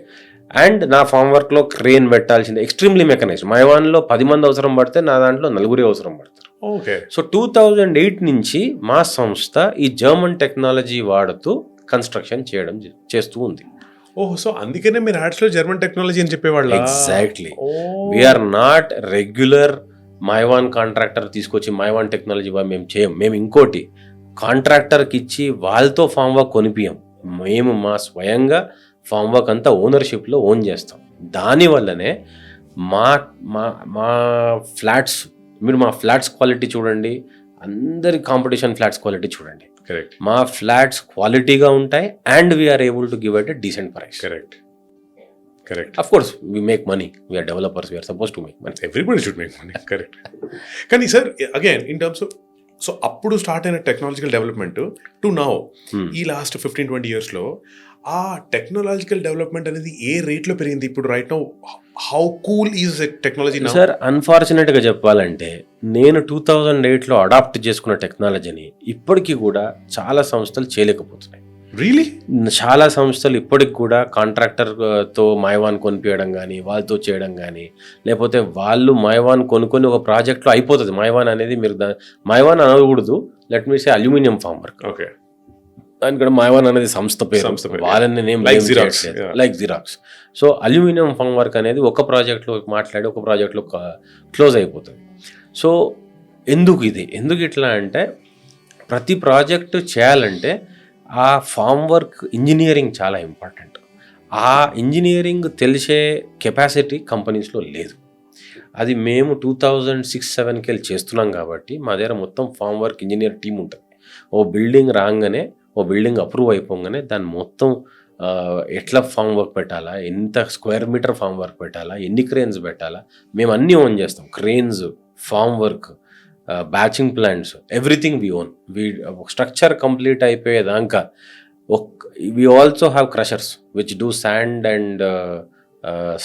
అండ్ నా ఫామ్ వర్క్లో క్రేన్ పెట్టాల్సింది, ఎక్స్ట్రీమ్లీ మెకనైజ్డ్. మైవాన్లో 10 మంది అవసరం పడితే నా దాంట్లో 4 అవసరం పడతారు. ఓకే. సో 2008 నుంచి మా సంస్థ ఈ జర్మన్ టెక్నాలజీ వాడుతూ కన్స్ట్రక్షన్ చేస్తూ ఉంది. ఓహ్, సో అందుకనే మీరు యాడ్స్లో జర్మన్ టెక్నాలజీ అని చెప్పేవాళ్ళ? Exactly. We're not regular Mivan contractor తీసుకొచ్చి మైవాన్ టెక్నాలజీ మేము చేయం. మేము ఇంకోటి కాంట్రాక్టర్కి ఇచ్చి వాళ్ళతో ఫామ్ వర్క్ కొనిపియం. మేము మా స్వయంగా ఫామ్ వర్క్ అంతా ఓనర్షిప్లో ఓన్ చేస్తాం. దానివల్లనే మా మా మా ఫ్లాట్స్, మీరు మా ఫ్లాట్స్ క్వాలిటీ చూడండి, అందరి కాంపిటీషన్ ఫ్లాట్స్ క్వాలిటీ చూడండి. కరెక్ట్. మా ఫ్లాట్స్ క్వాలిటీగా ఉంటాయి and we're able to give at a decent price. Correct. Correct. Of course we make money, we're developers, we're suppose to make money. Everybody should make money. Correct. కానీ sir again in terms of, so అప్పుడు start అయిన technological development to now, ఈ last 15-20 yearsలో ఆ technological development అనేది ఏ రేట్లో పెరిగింది ఇప్పుడు? Right now how cool is technology? Sir అన్ఫార్చునేట్గా చెప్పాలంటే నేను 2008లో అడాప్ట్ చేసుకున్న టెక్నాలజీని ఇప్పటికీ కూడా చాలా సంస్థలు చేయలేకపోతున్నాయి. రియలీ? చాలా సంస్థలు ఇప్పటికి కూడా కాంట్రాక్టర్తో మైవాన్ కొనిపించడం కానీ, వాళ్ళతో చేయడం కానీ, లేకపోతే వాళ్ళు మైవాన్ కొనుక్కొని ఒక ప్రాజెక్ట్లో అయిపోతుంది. మైవాన్ అనేది మీరు మైవాన్ అనకూడదు, let me say aluminium form work. Okay. దాని కూడా మైవాన్ అనేది సంస్థ పేరు, వాళ్ళని name like Xerox. So aluminium form work అనేది ఒక ప్రాజెక్ట్లో మాట్లాడి ఒక ప్రాజెక్ట్లో క్లోజ్ అయిపోతుంది. సో ఎందుకు ఇట్లా అంటే ప్రతి ప్రాజెక్టు చేయాలంటే ఆ ఫామ్ వర్క్ ఇంజనీరింగ్ చాలా ఇంపార్టెంట్. ఆ ఇంజనీరింగ్ తెలిసే కెపాసిటీ కంపెనీస్లో లేదు. అది మేము 2006-07కి వెళ్ళి చేస్తున్నాం కాబట్టి మా దగ్గర మొత్తం ఫామ్ వర్క్ ఇంజనీర్ టీం ఉంటుంది. ఓ బిల్డింగ్ రాగానే, ఓ బిల్డింగ్ అప్రూవ్ అయిపోగానే దాన్ని మొత్తం ఎట్లా ఫామ్ వర్క్ పెట్టాలా, ఎంత స్క్వేర్ మీటర్ ఫామ్ వర్క్ పెట్టాలా, ఎన్ని క్రేన్స్ పెట్టాలా, మేము అన్నీ ఓన్ చేస్తాం. Cranes, formwork, batching plants, everything we own. Structure complete అయిపోయేదాకా we also have crushers which do sand and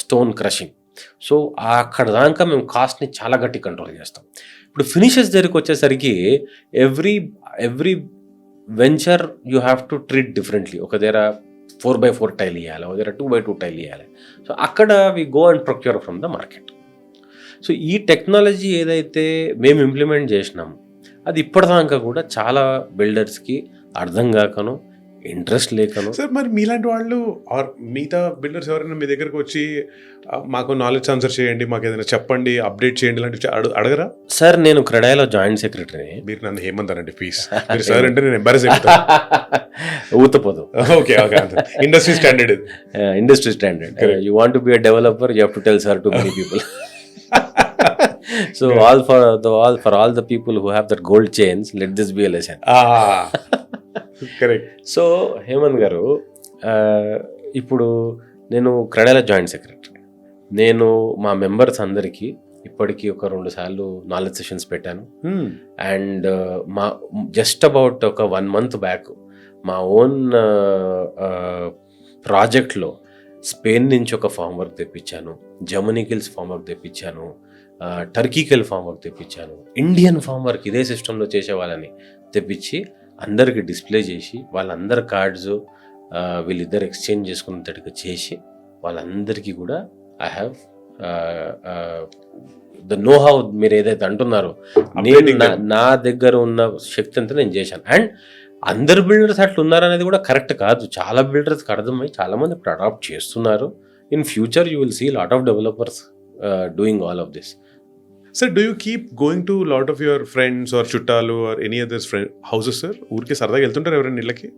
stone crushing. So అక్కడ దాకా మేము కాస్ట్ని చాలా గట్టి కంట్రోల్ చేస్తాం. ఇప్పుడు ఫినిషెస్ దగ్గరికి వచ్చేసరికి every venture you have to treat differently. ఒక దగ్గర 4x4 టైల్ ఇవ్వాలి, ఒక దగ్గర 2x2 టైల్ ఇవ్వాలి. సో అక్కడ we go and procure from the market. So ఈ టెక్నాలజీ ఏదైతే మేము ఇంప్లిమెంట్ చేసినాము అది ఇప్పటిదాకా కూడా చాలా బిల్డర్స్కి అర్థం కాకను, ఇంట్రెస్ట్ లేకను. సార్ మరి మీలాంటి వాళ్ళు ఆర్ మిగతా బిల్డర్స్ ఎవరైనా మీ దగ్గరకు వచ్చి మాకు నాలెడ్జ్ ఆన్సర్ చేయండి, మాకు ఏదైనా చెప్పండి, అప్డేట్ చేయండి లాంటివి అడగరా? సార్ నేను క్రెడాయిలో జాయింట్ సెక్రటరీ. మీరు నన్ను హేమంత్ అనండి ప్లీజ్. మీరు సార్ అంటే నేను ఎంబారస్ అయిపోతాను. ఊతపోదు. Okay. Industry standard. You want to be a developer, you have to tell sir to many people. So for all the people who have that gold chains, let this be a lesson. Correct. So Hemanth garu, ఇప్పుడు నేను క్రెడాయిలో joint secretary. నేను మా members అందరికీ ఇప్పటికీ ఒక 2 సార్లు knowledge sessions పెట్టాను. And మా జస్ట్ అబౌట్ ఒక 1 month బ్యాక్ మా ఓన్ ప్రాజెక్ట్లో స్పెయిన్ నుంచి ఒక ఫామ్ వర్క్ తెప్పించాను, జర్మనీకి వెళ్ళి ఫామ్ వర్క్ తెప్పించాను, టర్కీకి వెళ్ళి ఫామ్ వర్క్ తెప్పించాను, ఇండియన్ ఫామ్ వర్క్ ఇదే సిస్టంలో చేసే వాళ్ళని తెప్పించి అందరికి డిస్ప్లే చేసి వాళ్ళందరి కార్డ్స్ వీళ్ళిద్దరు ఎక్స్చేంజ్ చేసుకున్నట్టుగా చేసి వాళ్ళందరికీ కూడా I have the know how. మీరు ఏదైతే అంటున్నారో నేను నా దగ్గర ఉన్న శక్తి అంతా నేను చేశాను. అండ్ అందరు బిల్డర్స్ అట్లా ఉన్నారనేది కూడా కరెక్ట్ కాదు. చాలా బిల్డర్స్కి అర్థమై చాలామంది ఇప్పుడు అడాప్ట్ చేస్తున్నారు. In future you will see lot of developers doing all of this. Sir, do you keep going to a lot of your friends or chuttalu or any other houses, sir? ఊరికి సరదాగా వెళ్తుంటారు ఎవరైనా ఇళ్ళకి?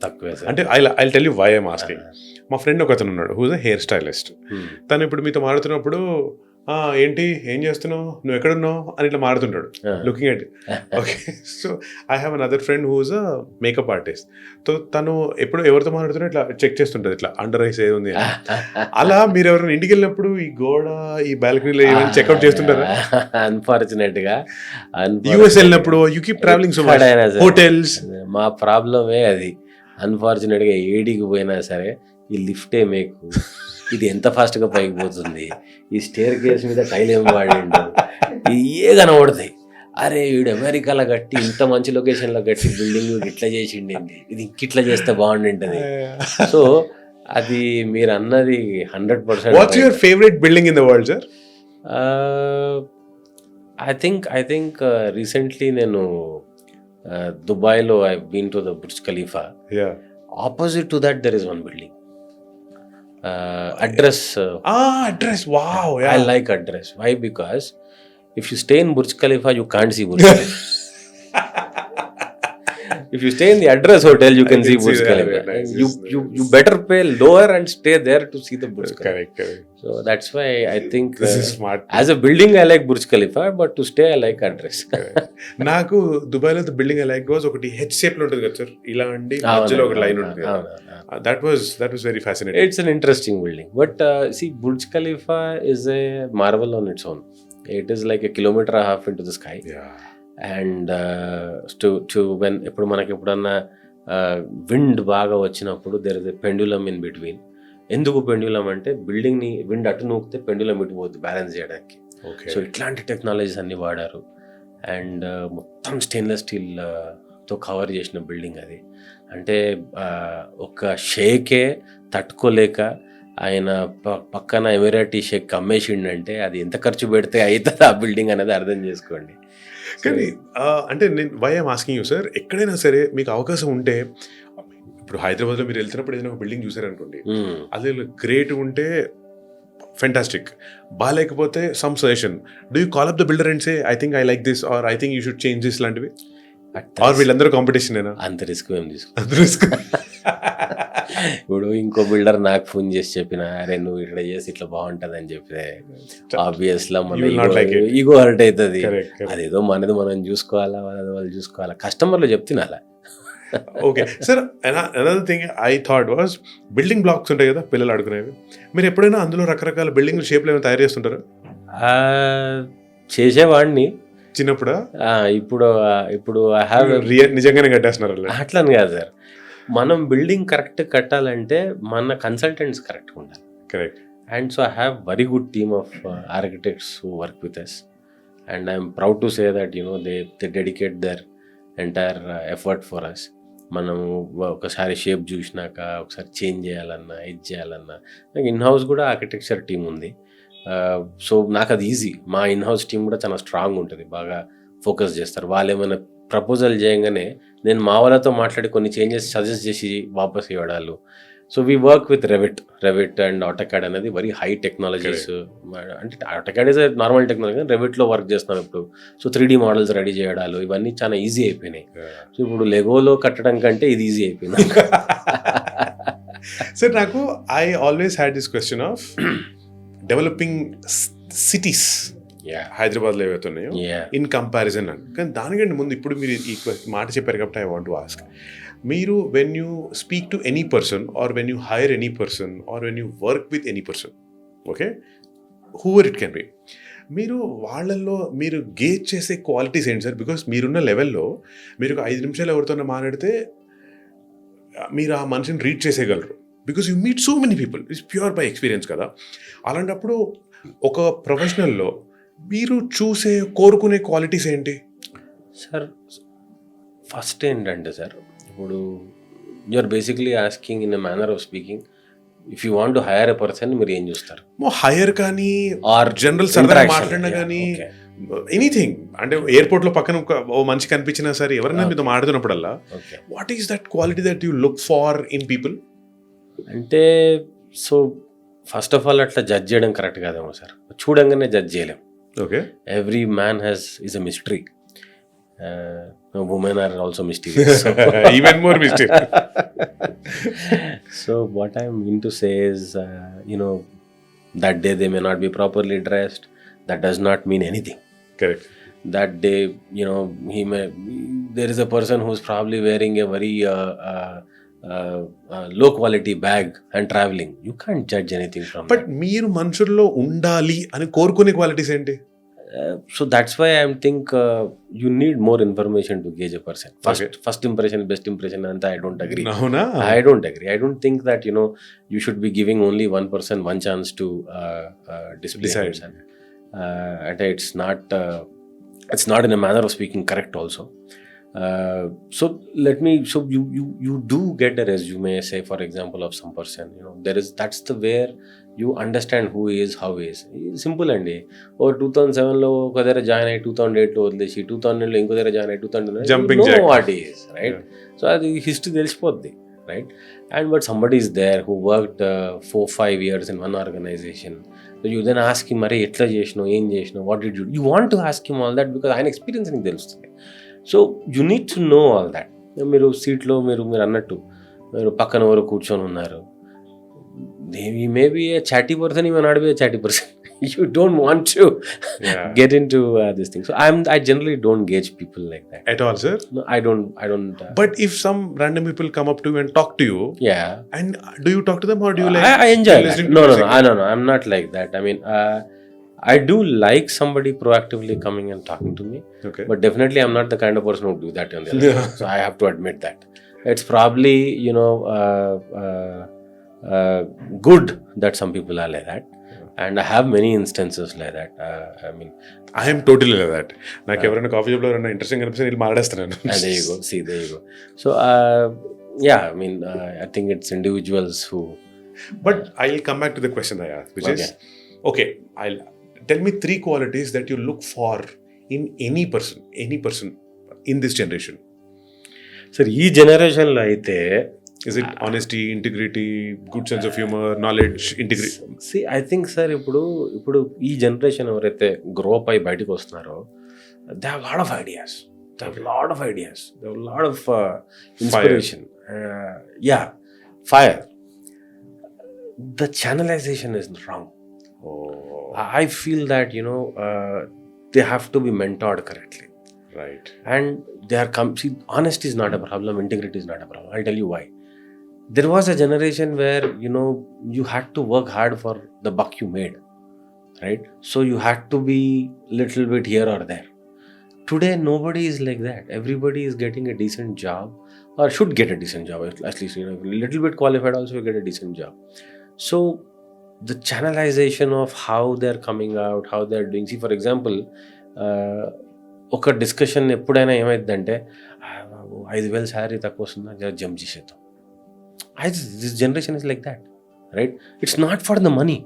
తక్కువే sir. అంటే I'll tell you why I'm asking. మా friend ఒక అతను ఉన్నాడు, హూజ్ అ హెయిర్ స్టైలిస్ట్. తను ఇప్పుడు మీతో మాట్లాడుతున్నప్పుడు ఏంటి ఏం చేస్తున్నావు, నువ్వు ఎక్కడున్నావు అని ఇట్లా మారుతుంటాడు looking at. Okay, so I have another friend who's a makeup artist. So తను ఎప్పుడు ఎవరితో మాట్లాడుతున్నా ఇట్లా చెక్ చేస్తుంటుంది, ఇట్లా అండర్ ఐస్ ఏది ఉంది అని. అలా మీరు ఎవరైనా ఇంటికి వెళ్ళినప్పుడు ఈ గోడ ఈ బాల్కనీలో ఏమైనా చెక్అవుట్ చేస్తుంటారా? అన్ఫార్చునేట్ గా యూఎస్ వెళ్ళినప్పుడు you keep travelling so much, hotels. మా ప్రాబ్లమే అది. అన్ఫార్చునేట్ గా ఏడికి పోయినా సరే ఈ లిఫ్టే మీకు, ఇది ఎంత ఫాస్ట్ గా పైకి పోతుంది, ఈ స్టేర్ కేస్ మీద టైల్ ఏం వాడిండు, ఇవే కనబడతాయి. అరే వీడు అమెరికాలో కట్టి ఇంత మంచి లొకేషన్ లో కట్టి బిల్డింగ్ ఇట్లా చేసిండి, ఇది ఇంకిట్లా చేస్తే బాగుంటుంది. సో అది మీరు అన్నది 100%. What's your favourite building in the world sir? I think recently నేను దుబాయ్లో I been to the Burj Khalifa. Opposite to that there is one building. Address. Address. Wow. Yeah. I like Address. Why? Because if you stay in Burj Khalifa, you can't see Burj Khalifa. If you stay in the Address hotel, you can see Burj Khalifa. Nice. You better pay lower and stay there to see the Burj Khalifa. Correct. So that's why I think this is smart. As a building, I like Burj Khalifa, but to stay, I like Address. నాకు దుబాయ్లో the building I like was ఒకటి H shape లో ఉంటుంది కదా sir, ఇలా అండి మధ్యలో ఒక లైన్ ఉంటుంది. That was very fascinating. It's an interesting building, but see, Burj Khalifa is a marvel on its own. It is like 1.5 kilometers into the sky. Yeah. And to when ఎప్పుడు మనకి ఎప్పుడన్నా wind బాగా వచ్చినప్పుడు there is a pendulum in between. ఎందుకు pendulum అంటే బిల్డింగ్ని wind అటు నూకితే pendulum ఇటు పోతుంది బ్యాలెన్స్ చేయడానికి. సో ఇట్లాంటి టెక్నాలజీస్ అన్ని వాడారు. అండ్ మొత్తం స్టెయిన్లెస్ స్టీల్తో కవర్ చేసిన బిల్డింగ్ అది. అంటే ఒక షేకే తట్టుకోలేక ఆయన పక్కన ఎమిరేటీ షేక్ అమ్మేసిండంటే అది ఎంత ఖర్చు పెడితే అవుతుంది ఆ బిల్డింగ్ అనేది అర్థం చేసుకోండి. కానీ అంటే నేను why I'm asking you sir, ఎక్కడైనా సరే మీకు అవకాశం ఉంటే, ఇప్పుడు హైదరాబాద్లో మీరు వెళ్తున్నప్పుడు ఏదైనా ఒక బిల్డింగ్ చూసారనుకోండి, అది గ్రేట్ ఉంటే ఫెంటాస్టిక్, బాగాలేకపోతే some suggestion, do you call up the builder and say I think I like this or I think you should change this లాంటివి? ఆర్ వీళ్ళందరూ కాంపిటీషన్ అయినా? అంత రిస్క్ ఏం తీసుకో. ఇప్పుడు ఇంకో బిల్డర్ నాకు ఫోన్ చేసి చెప్పిన, అరే నువ్వు ఇక్కడ చేసి ఇట్లా బాగుంటుంది అని చెప్తే ఆబ్వియస్లా మన ఈగో హర్ట్ అవుతుంది. అదేదో మనది మనం చూసుకోవాలా, వాళ్ళు చూసుకోవాలా, కస్టమర్లు చెప్తున్నా. Okay sir, another thing I thought was building blocks ఉంటాయి కదా పిల్లలు ఆడుకునేవి, మీరు ఎప్పుడైనా అందులో రకరకాల బిల్డింగ్ షేప్లు ఏమైనా తయారు చేస్తుంటారా? చేసేవాడిని చిన్నప్పుడు. ఇప్పుడు ఐ హ్యావ్ నిజంగానే కట్టేస్తున్నారు అట్లని కాదు సార్. మనం బిల్డింగ్ కరెక్ట్ కట్టాలంటే మన కన్సల్టెంట్స్ కరెక్ట్గా ఉండాలి. Correct. And so I have very good team of architects who work with us, and I'm proud to say that they dedicate their entire effort for us. మనం ఒకసారి shape చూసినాక ఒకసారి change చేయాలన్నా, ఇది చేయాలన్నా, నాకు ఇన్హౌస్ కూడా ఆర్కిటెక్చర్ టీం ఉంది. సో నాకు అది ఈజీ. మా ఇన్హౌస్ టీం కూడా చాలా స్ట్రాంగ్ ఉంటుంది, బాగా ఫోకస్ చేస్తారు. వాళ్ళు ఏమైనా ప్రపోజల్ చేయగానే నేను మా వాళ్ళతో మాట్లాడి కొన్ని చేంజెస్ సజెస్ట్ చేసి వాపస్ ఇవ్వడాలు. So we work with Revit and AutoCAD అనేది వెరీ హై టెక్నాలజీస్. అంటే ఆటోకాడ్ ఇస్ నార్మల్ టెక్నాలజీ, రెవిట్లో వర్క్ చేస్తున్నాం ఇప్పుడు. సో 3D మోడల్స్ రెడీ చేయడాలు ఇవన్నీ చాలా ఈజీ అయిపోయినాయి. సో ఇప్పుడు లెగోలో కట్టడం కంటే ఇది ఈజీ అయిపోయింది. సార్ నాకు I always had this question of developing cities హైదరాబాద్లో ఏవైతే ఉన్నాయో ఇన్ కంపారిజన్ అని. కానీ దానికంటే ముందు ఇప్పుడు మీరు ఈ మాట చెప్పారు కాబట్టి ఐ వాంట్ టు ఆస్క్, మీరు when you speak to any person or when you hire any person or when you work with any person, okay, whoever it can be, మీరు వాళ్ళల్లో మీరు గేజ్ చేసే క్వాలిటీస్ ఏంటి సార్? బికాస్ మీరున్న లెవెల్లో మీరు ఒక 5 నిమిషాలు ఎవరితోనే మాట్లాడితే మీరు ఆ మనిషిని రీచ్ చేసేయగలరు. Because you meet so many people, it's pure by experience కదా. అలాంటప్పుడు ఒక ప్రొఫెషనల్లో మీరు కోరుకునే క్వాలిటీస్ ఏంటి సార్? ఫస్ట్ ఏంటంటే సార్, ఇప్పుడు you're basically asking in a manner of speaking, if you want to hire a person మీరు ఏం చూస్తారు? హైర్ కానీ ఆర్ జనరల్ సరదా మాట్లాడినా కానీ ఎనీథింగ్. అంటే ఎయిర్పోర్ట్లో పక్కన ఓ మనిషి కనిపించినా సరే, ఎవరైనా మీతో మాట్లాడుతున్నప్పుడల్లా what is that quality that you look for in people? అంటే సో ఫస్ట్ ఆఫ్ ఆల్ అట్లా జడ్జ్ చేయడం కరెక్ట్ కాదేమో సార్, చూడంగానే జడ్జ్ చేయలేం. Okay. Every man is a mystery. Women are also mysterious. So. Even more mysterious. So what I mean to say is, that day they may not be properly dressed. that does not mean anything. Correct. That day, there is a person who's probably wearing a very low quality bag and traveling. You can't judge anything from but మీరు మనుషుల్లో ఉండాలి అని కోరుకునే qualities ఏంటి? So that's why I think you need more information to gauge a person. First impression, best impression, and I don't agree. అవునా? I don't agree. I don't think that you should be giving only one person one chance to display Decide. person. And it's not in a manner of speaking correct also. So you do get a resume, say for example, of some person. That's the where you understand who he is, how he is. Simple అండి. ఓ 2007లో ఒక దగ్గర join అయ్యి 2008లో వదిలేసి 2009లో ఇంకో దగ్గర join అయ్యి 2009 Jumping jack. What is right. So అది history తెలిసిపోద్ది right. And but somebody is there who worked 4-5 years in one organization. So you then ask him, మరి ఎట్లా చేసినావు, ఏం చేసినావు, what did you want to ask him all that, because ఆయన experience నీకు తెలుస్తుంది. So you need to know all that. మీరు సీట్లో మీరు అన్నట్టు మీరు పక్కన ఎవరు కూర్చొని ఉన్నారు, he may be a chatty person, he may not be a chatty person. You don't want to get into this thing. So I generally don't gauge people like that At all, sir? No, I don't But if some random people come up to you and talk to you, yeah, and do you talk to them or do you like I enjoy that. listening No, to music? no, I'm not like that. I mean, I do like somebody proactively coming and talking to me, Okay. but definitely I'm not the kind of person who do that on the other side. So I have to admit that. It's probably good that some people are like that, and I have many instances like that. I mean, I am totally like that. నాకు ఎవరైనా coffee shop లో ఎవరైనా interesting అనిపిస్తే నేను మాట్లాడేస్తున్నాను. and there you go. So I mean, I think it's individuals who. But I'll come back to the question I asked, which is, okay, tell me 3 qualities that you look for in any person in this generation. Sir, ఈ జనరేషన్లో అయితే Is it honesty, integrity, good sense of humor, knowledge, integrity? See, I think, sir, ఇప్పుడు ఈ generation ఎవరైతే grow up అయి బయటకు వస్తున్నారో, they have a lot of ideas. They have a lot of inspiration. Fire. The channelization is wrong. I feel that they have to be mentored correctly. Right. And they are see, honesty is not a problem, integrity is not a problem. I'll tell you why. There was a generation where you had to work hard for the buck you made, right? So you had to be little bit here or there. Today nobody is like that. Everybody is getting a decent job, or should get a decent job, at least little bit qualified also you get a decent job. So the channelization of how they're coming out, how they're doing. See, for example, ఒక discussion ఎప్పుడైనా ఏమైందంటే 5,000 salary తక్కువ వస్తుందా, jump చేసేద్దాం. This generation is like that, right? It's not for the money.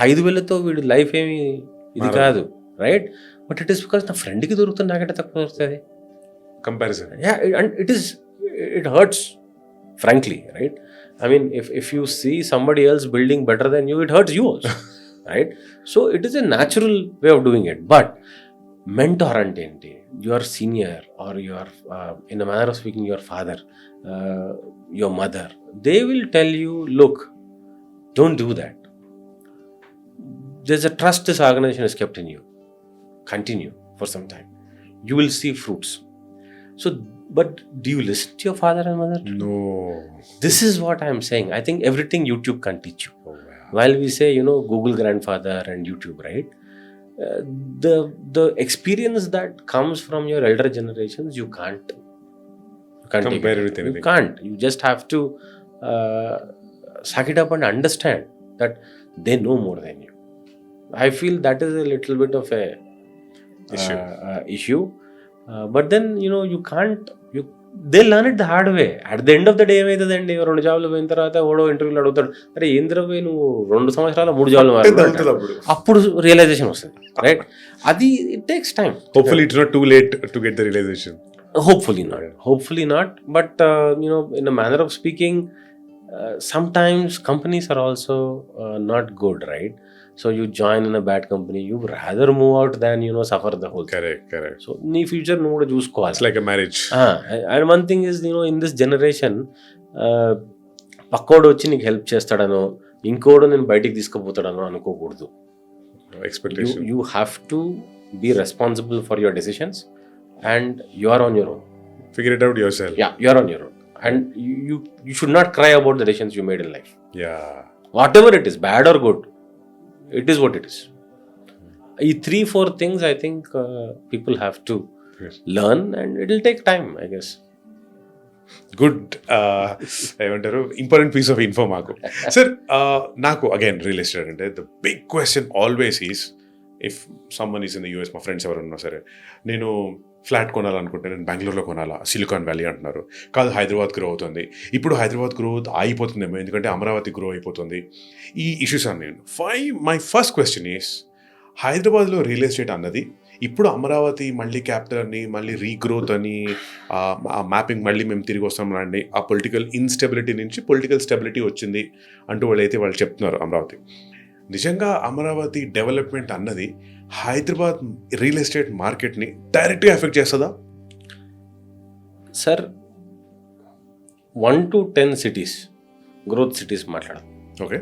5,000తో వీడు life ఏమి ఇది కాదు, right? But it is because నా ఫ్రెండ్కి దొరుకుతుంది, నాకంటే తక్కువ దొరుకుతుంది. Comparison. Yeah, and it hurts, frankly, right? I mean, if you see somebody else building better than you, it hurts you also, right? So it is a natural way of doing it. But mentor ante enti, your senior, or your in a manner of speaking, your father, your mother, they will tell you, look, don't do that. There's a trust this organization has kept in you. Continue for some time. You will see fruits. So, but do you listen to your father and mother? No. This is what I'm saying. I think everything YouTube can teach you. Oh, wow. While we say, Google grandfather and YouTube, right? The experience that comes from your elder generations, you can't Compare with anything. You can't. You just have to suck it up and understand that they know more than you. I feel that is a little bit of a issue. But then, you can't. They learn it the hard way. At the end of the day, ఏమవుతుందండి, 2 జాబ్లు పోయిన తర్వాత ఓడో ఇంటర్వ్యూలో అడుగుతాడు, అరే ఏంద్రపోయి నువ్వు 2 సంవత్సరాలు 3 జాబ్లు మాట్లాడు, అప్పుడు రియలైజేషన్ వస్తుంది, రైట్? అది it takes time. Hopefully it's not too late to get the realization. Hopefully not. But in a manner of speaking, sometimes companies are also not good, right? So you join in a bad company, you rather move out than suffer the whole thing. Correct. So nee future nu kuda chuskoవాలి. It's like a marriage. And one thing is, in this generation, పక్కోడు వచ్చి నీకు help చేస్తాడనో, ఇంకోడు నేను బయటికి తీసుకుపోతాడనో అనుకోకూడదు. expectation. You have to be responsible for your decisions, and you are on your own. Figure it out yourself. Yeah, you are on your own, and you should not cry about the decisions you made in life. Yeah. Whatever it is, bad or good, it is what it is. These 3-4 things I think people have to Yes. learn, and it will take time, I guess. Good ఏమంటారు important piece of info మాకు sir. నాకు again real estate అంటే the big question always is, if someone is in the US, మా friends ఎవరన్నా సరే, నేను flat కొనాలనుకుంటే నేను బెంగళూరులో కొనాలా, సిలికాన్ వ్యాలీ అంటున్నారు, కాదు హైదరాబాద్ గ్రో అవుతుంది. ఇప్పుడు హైదరాబాద్ గ్రోత్ ఆగిపోతుందేమో ఎందుకంటే అమరావతి గ్రో అయిపోతుంది. ఈ ఇష్యూస్ అన్ని మై ఫస్ట్ క్వశ్చన్ ఈస్, హైదరాబాద్లో రియల్ ఎస్టేట్ అన్నది ఇప్పుడు అమరావతి మళ్ళీ క్యాపిటల్ అని, మళ్ళీ రీగ్రోత్ అని, ఆ మ్యాపింగ్ మళ్ళీ మేము తిరిగి వస్తాం అండి, ఆ పొలిటికల్ ఇన్స్టెబిలిటీ నుంచి పొలిటికల్ స్టెబిలిటీ వచ్చింది అంటూ వాళ్ళు చెప్తున్నారు అమరావతి. నిజంగా అమరావతి డెవలప్మెంట్ అన్నది హైదరాబాద్ రియల్ ఎస్టేట్ మార్కెట్ని డైరెక్ట్గా ఎఫెక్ట్ చేస్తుందా? Sir, 1 to 10 cities growth cities మాట్లాడదాం. ఓకే.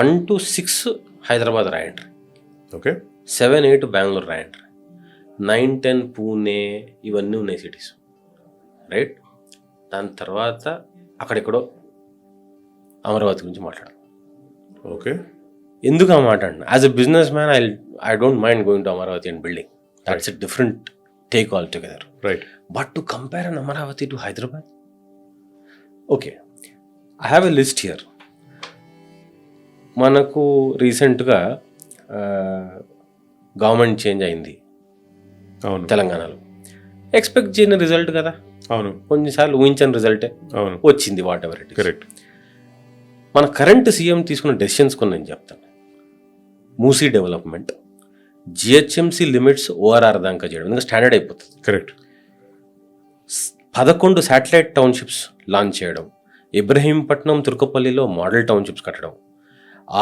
1 to 6 హైదరాబాద్ రాయండి, ఓకే. 7-8 బెంగళూరు రాయండి, 9-10 పూణే, ఇవన్నీ ఉన్నాయి సిటీస్, రైట్? దాని తర్వాత అక్కడెక్కడో అమరావతి గురించి మాట్లాడాలి. ఓకే. ఎందుకు ఆ మాట అండి? As a business man I don't mind going to Amaravati and building. That's a different take all together, right? But to compare an Amaravati to Hyderabad, okay, I have a list here. మనకు రీసెంట్గా గవర్నమెంట్ చేంజ్ అయింది అవును తెలంగాణలో. Expect చేయని result కదా, అవును, కొన్నిసార్లు ఊహించని రిజల్టే అవును, వచ్చింది. What ever it, correct. మన కరెంట్ సీఎం తీసుకున్న డెసిషన్స్ కొన్ని నేను చెప్తాను. Musi development, GHMC limits ORR దాకా చేయడం, ఇంకా స్టాండర్డ్ అయిపోతుంది. కరెక్ట్. 11 శాటిలైట్ టౌన్షిప్స్ లాంచ్ చేయడం, ఇబ్రహీంపట్నం తుర్కపల్లిలో మోడల్ టౌన్షిప్స్ కట్టడం,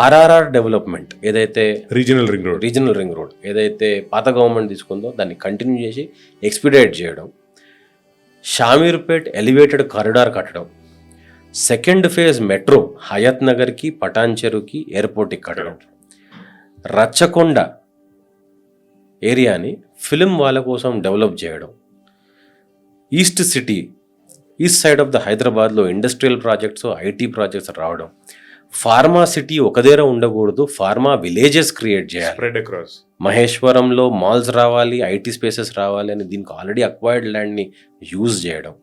ఆర్ఆర్ఆర్ డెవలప్మెంట్ ఏదైతే రీజనల్ రింగ్ రోడ్ ఏదైతే పాత గవర్నమెంట్ తీసుకుందో దాన్ని కంటిన్యూ చేసి ఎక్స్పీడైట్ చేయడం, షామీర్పేట్ ఎలివేటెడ్ కారిడార్ కట్టడం, 2nd ఫేజ్ మెట్రో హయత్ నగర్కి పటాన్ చెరువుకి ఎయిర్పోర్ట్కి కట్టడం, రచ్చకొండ ఏరియాని ఫిలిం వాళ్ళ కోసం డెవలప్ చేయడం, ఈస్ట్ సైడ్ ఆఫ్ ద హైదరాబాద్లో ఇండస్ట్రియల్ ప్రాజెక్ట్స్, ఐటీ ప్రాజెక్ట్స్ రావడం, ఫార్మా సిటీ ఒక దగ్గర ఉండకూడదు, ఫార్మా విలేజెస్ క్రియేట్ చేయాలి, స్ప్రెడ్ అక్రాస్, మహేశ్వరంలో మాల్స్ రావాలి, ఐటీ స్పేసెస్ రావాలి అని దీనికి ఆల్రెడీ అక్వైర్డ్ ల్యాండ్ని యూజ్ చేయడం,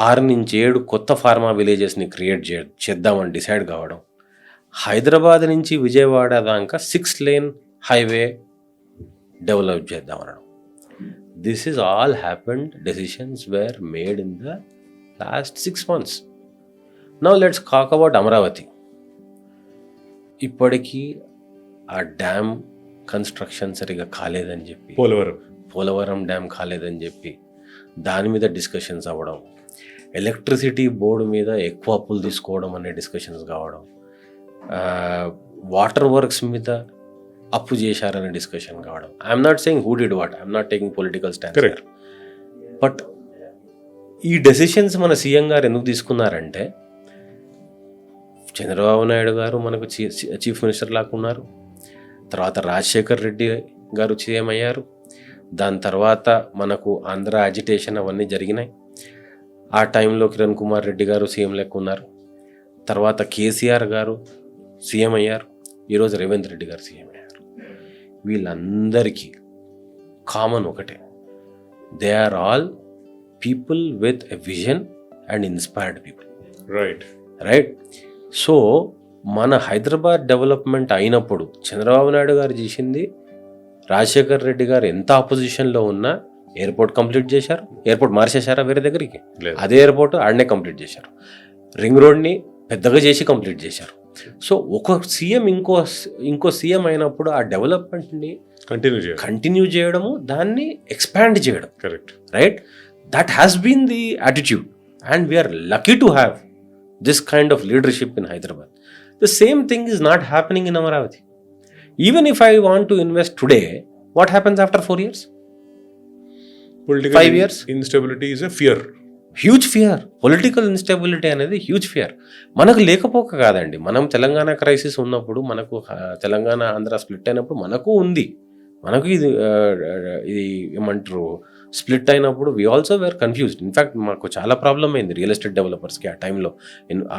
6 నుంచి 7 కొత్త ఫార్మా విలేజెస్ని క్రియేట్ చేద్దామని డిసైడ్ కావడం, హైదరాబాద్ నుంచి విజయవాడ దాకా 6 లేన్ హైవే డెవలప్ చేద్దామనడం. This is all happened, decisions were made in the last 6 months. Now let's talk about Amaravati. ఇప్పటికీ ఆ డ్యామ్ కన్స్ట్రక్షన్ సరిగా కాలేదని చెప్పి, పోలవరం డ్యామ్ కాలేదని చెప్పి దాని మీద డిస్కషన్స్ అవ్వడం, ఎలక్ట్రిసిటీ బోర్డు మీద ఎక్కువ అప్పులు తీసుకోవడం అనే డిస్కషన్స్ కావడం, వాటర్ వర్క్స్ మీద అప్పు చేశారనే డిస్కషన్ కావడం. I'm not saying who did what, I'm not taking political stand, but ఈ డెసిషన్స్ మన సీఎం గారు ఎందుకు తీసుకున్నారంటే, చంద్రబాబు నాయుడు గారు మనకు చీఫ్ మినిస్టర్ లాగా ఉన్నారు, తర్వాత రాజశేఖర్ రెడ్డి గారు సీఎం అయ్యారు, దాని తర్వాత మనకు ఆంధ్ర అజిటేషన్ అవన్నీ జరిగినాయి. ఆ టైంలో కిరణ్ కుమార్ రెడ్డి గారు సీఎం లెక్క ఉన్నారు, తర్వాత కేసీఆర్ గారు సీఎం అయ్యారు, ఈరోజు రేవంత్ రెడ్డి గారు సీఎం అయ్యారు. వీళ్ళందరికీ కామన్ ఒకటే, they are all people with a vision and inspired people, right? So మన హైదరాబాద్ డెవలప్మెంట్ అయినప్పుడు చంద్రబాబు నాయుడు గారు చేసింది, రాజశేఖర్ రెడ్డి గారు ఎంత ఆపోజిషన్లో ఉన్నా ఎయిర్పోర్ట్ కంప్లీట్ చేశారు. ఎయిర్పోర్ట్ మార్చేశారా వేరే దగ్గరికి? అదే ఎయిర్పోర్ట్ ఆడనే కంప్లీట్ చేశారు. రింగ్ రోడ్ని పెద్దగా చేసి కంప్లీట్ చేశారు. సో ఒక సీఎం ఇంకో సీఎం అయినప్పుడు ఆ డెవలప్మెంట్ని కంటిన్యూ చేయడము, దాన్ని ఎక్స్పాండ్ చేయడం, correct, right? That has been the attitude and we're lucky to have this kind of leadership in Hyderabad. The same thing is not happening in Amaravati. Even if I want to invest today, what happens after 4 years? Political 5 years? Instability is a fear. Huge fear. Political instability అనేది huge fear. మనకు లేకపోక కాదండి, మనం Telangana crisis ఉన్నప్పుడు, మనకు Telangana Andhra split అయినప్పుడు మనకు ఉంది. మనకు ఇది ఏమంటారు, స్ప్లిట్ అయినప్పుడు we also were confused. In fact మాకు చాలా ప్రాబ్లం అయింది రియల్ ఎస్టేట్ డెవలపర్స్కి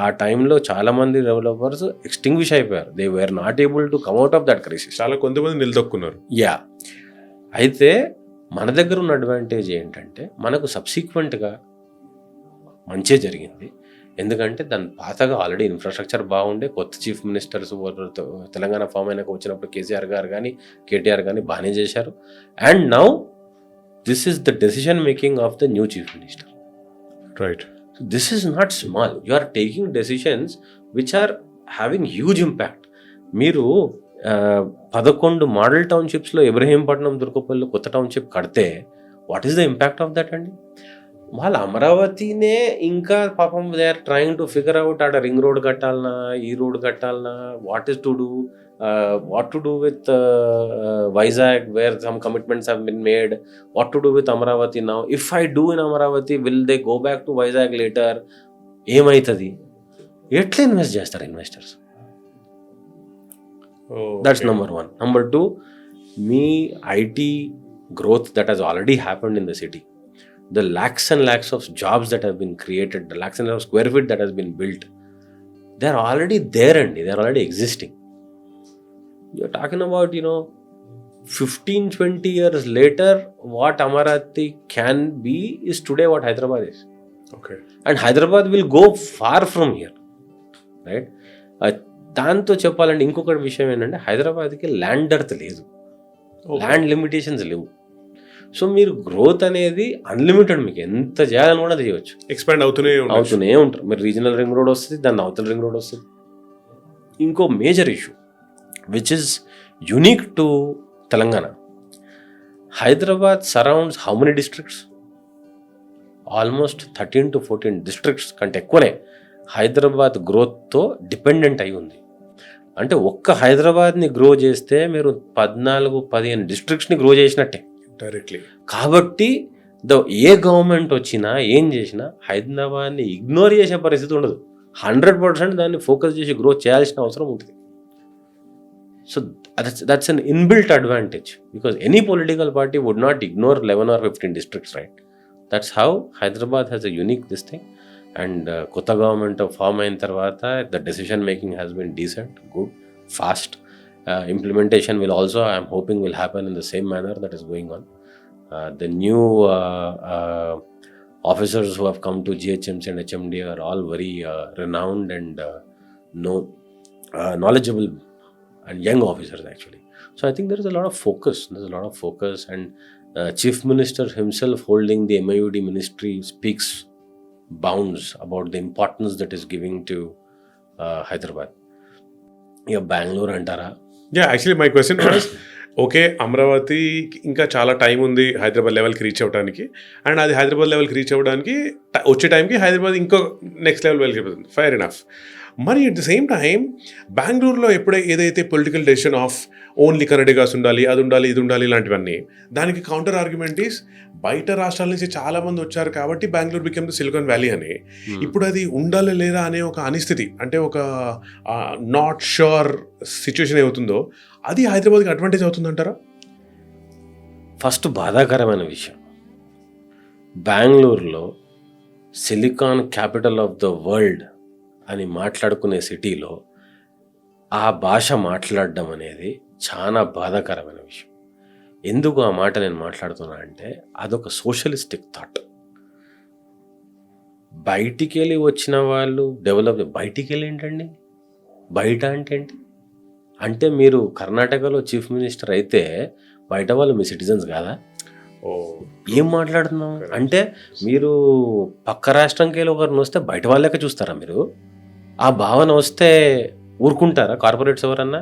ఆ టైంలో చాలామంది డెవలపర్స్ ఎక్స్టింగ్విష్ అయిపోయారు. They were not able to come out of that crisis. చాలా కొంతమంది నిలదొక్కున్నారు. యా. అయితే మన దగ్గర ఉన్న అడ్వాంటేజ్ ఏంటంటే మనకు సబ్సిక్వెంట్గా మంచే జరిగింది. ఎందుకంటే దాని పాతగా ఆల్రెడీ ఇన్ఫ్రాస్ట్రక్చర్ బాగుండే, కొత్త చీఫ్ మినిస్టర్స్ తెలంగాణ ఫామ్ అయినాక వచ్చినప్పుడు కేసీఆర్ గారు కానీ కేటీఆర్ కానీ బాగానే చేశారు. And now this is the decision making of the new chief minister. Right. This is not small. You are taking decisions which are having huge impact. మీరు 11 మోడల్ టౌన్షిప్స్లో ఇబ్రహీంపట్నం, దుర్గపల్లి కొత్త టౌన్షిప్ కడితే what is the impact of that అండి? వాళ్ళ అమరావతినే ఇంకా పాపం they are trying to figure out, ఆడ రింగ్ రోడ్ కట్టాలనా, ఈ రోడ్ కట్టాలనా, what to do with Vizag where some commitments have been made, what to do with Amaravati now, if I do in Amaravati will they go back to Vizag later, ఏమవుతుంది? ఎట్లా invest చేస్తారు investors? That's number 1. Number 2, me IT growth that has already happened in the city, the lakhs and lakhs of jobs that have been created, the lakhs and lakhs of square feet that has been built, they are already there and they are already existing. You're talking about 15-20 years later what Amaravati can be is today what Hyderabad is. Okay. And Hyderabad will go far from here, right? దాంతో చెప్పాలంటే ఇంకొకటి విషయం ఏంటంటే హైదరాబాద్కి land earth లేదు, land limitations లేవు. So మీరు growth అనేది అన్లిమిటెడ్, మీకు ఎంత చేయాలని కూడా చేయవచ్చు, ఎక్స్పాండ్ అవుతూనే ఉంటారు. మీరు రీజనల్ రింగ్ రోడ్ వస్తుంది, దాని అవతల రింగ్ రోడ్ వస్తుంది. ఇంకో major issue which is unique to Telangana, Hyderabad surrounds how many districts? Almost 13 to 14 districts కంటే ఎక్కువనే హైదరాబాద్ గ్రోత్తో డిపెండెంట్ అయి ఉంది. అంటే ఒక్క హైదరాబాద్ని గ్రో చేస్తే మీరు 14-15 డిస్ట్రిక్ట్స్ని గ్రో చేసినట్టే డైరెక్ట్లీ. కాబట్టి ఏ గవర్నమెంట్ వచ్చినా ఏం చేసినా హైదరాబాద్ని ఇగ్నోర్ చేసే పరిస్థితి ఉండదు. 100% దాన్ని ఫోకస్ చేసి గ్రో చేయాల్సిన అవసరం ఉంటుంది. So that's an inbuilt advantage because any political party would not ignore 11 or 15 districts, right? That's how Hyderabad has a unique this thing. And కొత్త గవర్నమెంట్ ఫామ్ అయిన తర్వాత the decision making has been decent, good, fast. Implementation will also, I'm hoping, will happen in the same manner that is going on. The new officers who have come to GHMC and HMD are all very renowned and knowledgeable and young officers actually. So I think there is a lot of focus, and Chief Minister himself holding the MIUD ministry speaks bounds about the importance that is giving to Hyderabad. Bangalore antara? Yeah, actually my question was, okay, Amaravati ఇంకా చాలా time ఉంది హైదరాబాద్ లెవెల్కి reach అవ్వడానికి, and అది హైదరాబాద్ లెవెల్కి reach అవ్వడానికి వచ్చే టైంకి హైదరాబాద్ ఇంకో నెక్స్ట్ లెవెల్ వెళ్ళిపోతుంది, ఫైర్ ఎనఫ్. మరి అట్ ద సేమ్ టైం బెంగళూరులో ఏదైతే political decision of only Kannadigas ఉండాలి, అది ఉండాలి, ఇది ఉండాలి, ఇలాంటివన్నీ, దానికి కౌంటర్ ఆర్గ్యుమెంట్ ఈస్ బయట రాష్ట్రాల నుంచి చాలామంది వచ్చారు కాబట్టి Bengaluru became the Silicon Valley అని. ఇప్పుడు అది ఉండాలి లేదా అనే ఒక అనిస్థితి, అంటే ఒక నాట్ షూర్ సిచ్యువేషన్ ఏమవుతుందో అది హైదరాబాద్కి అడ్వాంటేజ్ అవుతుందంటారా? ఫస్ట్ బాధాకరమైన విషయం, బెంగళూరులో silicon capital of the world అని మాట్లాడుకునే సిటీలో ఆ భాష మాట్లాడడం అనేది చాలా బాధాకరమైన విషయం. ఎందుకు ఆ మాట నేను మాట్లాడుతున్నా అంటే అదొక సోషలిస్టిక్ థాట్. బయటికి వెళ్ళి వచ్చిన వాళ్ళు బయటికి వెళ్ళి ఏంటండి, బయట అంటే ఏంటి? అంటే మీరు కర్ణాటకలో చీఫ్ మినిస్టర్ అయితే బయట వాళ్ళు మీ సిటిజన్స్ కాదా? ఏం మాట్లాడుతున్నాం అంటే మీరు పక్క రాష్ట్రంకి వెళ్ళి ఒకరిని వస్తే బయట వాళ్ళకే చూస్తారా? మీరు ఆ భావన వస్తే ఊరుకుంటారా? కార్పొరేట్స్ ఎవరన్నా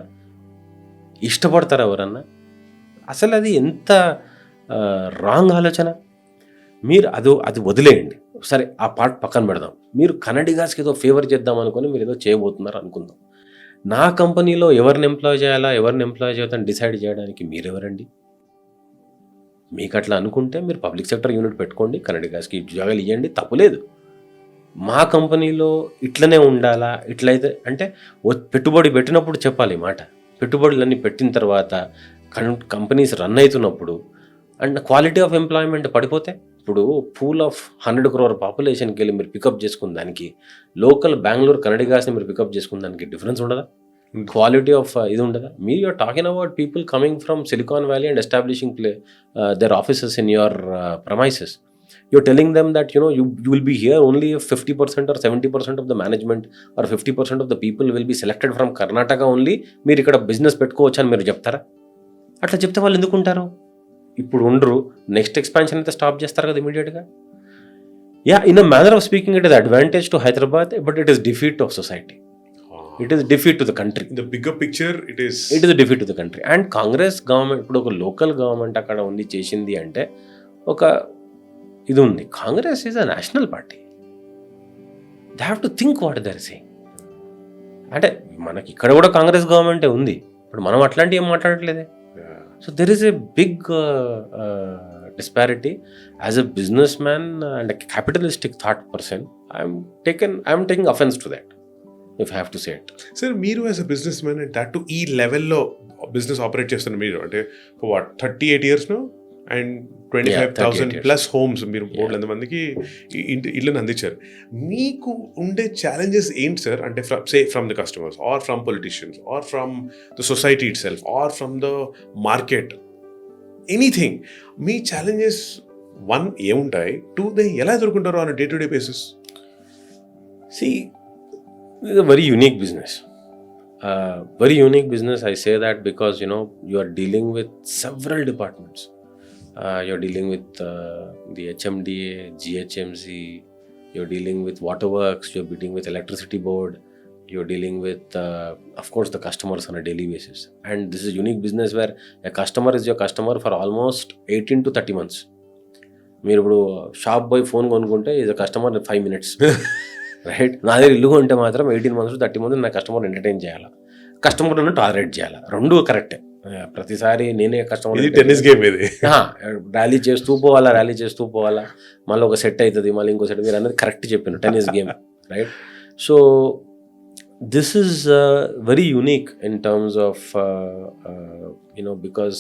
ఇష్టపడతారా? ఎవరన్నా? అసలు అది ఎంత రాంగ్ ఆలోచన. మీరు అది వదిలేయండి, సరే ఆ పార్ట్ పక్కన పెడదాం. మీరు కన్నడిగాస్కి ఏదో ఫేవర్ చేద్దాం అనుకుని మీరు ఏదో చేయబోతున్నారు అనుకుందాం. నా కంపెనీలో ఎవరిని ఎంప్లాయ్ చేయాలా, ఎవరిని ఎంప్లాయ్ చేయాలని డిసైడ్ చేయడానికి మీరెవరండి? మీకు అట్లా అనుకుంటే మీరు పబ్లిక్ సెక్టర్ యూనిట్ పెట్టుకోండి, కన్నడిగాస్కి ఉద్యోగాలు ఇవ్వండి, తప్పులేదు. మా కంపెనీలో ఇట్లనే ఉండాలా, ఇట్లయితే అంటే పెట్టుబడి పెట్టినప్పుడు చెప్పాలి ఈ మాట. పెట్టుబడులన్నీ పెట్టిన తర్వాత కంపెనీస్ రన్ అవుతున్నప్పుడు అండ్ క్వాలిటీ ఆఫ్ ఎంప్లాయ్మెంట్ పడిపోతే, ఇప్పుడు పూల్ ఆఫ్ 100 crore పాపులేషన్కి వెళ్ళి మీరు పికప్ చేసుకున్న దానికి లోకల్ బెంగళూరు కన్నడిగాస్ని మీరు పికప్ చేసుకున్న దానికి డిఫరెన్స్ ఉండదా? క్వాలిటీ ఆఫ్ ఇది ఉండదా? మీరు you're talking about people coming from Silicon Valley and establishing their offices in your premises. You're telling them that you will be here only if 50% or 70% of the management or 50% of the people will be selected from Karnataka only. మీరు ఇక్కడ business పెట్టుకోవచ్చు అని మీరు చెప్తారా? అట్లా చెప్తే వాళ్ళు ఎందుకు ఉంటారు? ఇప్పుడు ఉండరు, నెక్స్ట్ ఎక్స్పాన్షన్ అయితే స్టాప్ చేస్తారు కదా ఇమీడియట్గా. Yeah, in a manner of speaking it is advantage to Hyderabad, but it is defeat of society. It is defeat to the country. In the bigger picture, it is a defeat to the country. And Congress government, ఇప్పుడు ఒక local government అక్కడ ఉంది చేసింది అంటే ఒక ఇది ఉంది. Congress is a national party. They have to think what they are saying. అంటే మనకి ఇక్కడ కూడా కాంగ్రెస్ గవర్నమెంటే ఉంది, ఇప్పుడు మనం అట్లాంటివి ఏం మాట్లాడట్లేదే. So there is a big disparity. As a businessman and a capitalistic thought person, I'm taking offense to that, if I have to say it. Sir, మీరు as a business man and that to ఈ లెవెల్లో business operate చేస్తున్నారు మీరు, అంటే for 38 years no and 25,000 plus homes మీరు బోర్డులు మందికి ఇళ్ళని అందించారు. మీకు ఉండే ఛాలెంజెస్ ఏంటి సార్? అంటే from the customers or from politicians or from the society it self or from the market, anything. మీ ఛాలెంజెస్ వన్ ఏముంటాయి, టూ దే ఎలా ఎదుర్కొంటారు on day to day basis? See, this is a very unique business. Very unique business. I say that because you are dealing with several departments. You're dealing with the HMDA, GHMC. You're dealing with waterworks. You're dealing with electricity board. You're dealing with, of course, the customers on a daily basis. And this is a unique business where a customer is your customer for almost 18 to 30 months. మీరు ఇప్పుడు shop పోయి phone కొనుక్కుంటే is a customer 5 minutes. Right. నా దగ్గర ఇల్లు కొంటే మాత్రం 18 months to 30 months నా కస్టమర్ ఎంటర్టైన్ చేయాలా, కస్టమర్లను టాలరేట్ చేయాలా, రెండు కరెక్టే. ప్రతిసారి నేనే కస్టమర్ టెన్నిస్ గేమ్ ఇది, ర్యాలీ చేస్తూ పోవాలా, మళ్ళీ ఒక సెట్ అవుతుంది, మళ్ళీ ఇంకో సెట్. మీరు అనేది కరెక్ట్ చెప్పాను, tennis game, right. So this is very unique in terms of because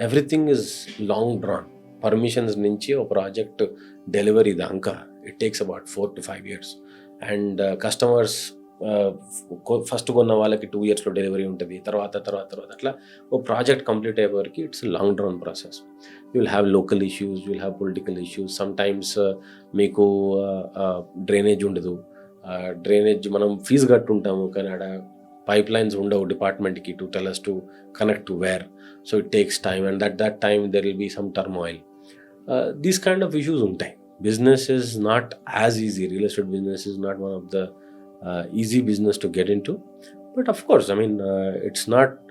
everything is long drawn. Permissions నుంచి ఒక ప్రాజెక్ట్ డెలివరీ దాకా it takes about 4 to 5 years. And customers first కొన్న వాళ్ళకి 2 yearsలో డెలివరీ ఉంటుంది, తర్వాత అట్లా ఓ ప్రాజెక్ట్ కంప్లీట్ అయ్యే వరకు it's long drawn process. You will have local issues, you will have political issues. Some times మీకు డ్రైనేజ్ ఉండదు. డ్రైనేజ్ మనం ఫీజు కట్టుంటాము, కానీ ఆడ పైప్ లైన్స్ ఉండవు డిపార్ట్మెంట్కి to tell us to connect to where. So it takes time and that time there will be some turmoil. These kind of issues ఉంటాయి. Business is not as easy. Real estate business is not one of the easy business to get into. But of course, I mean,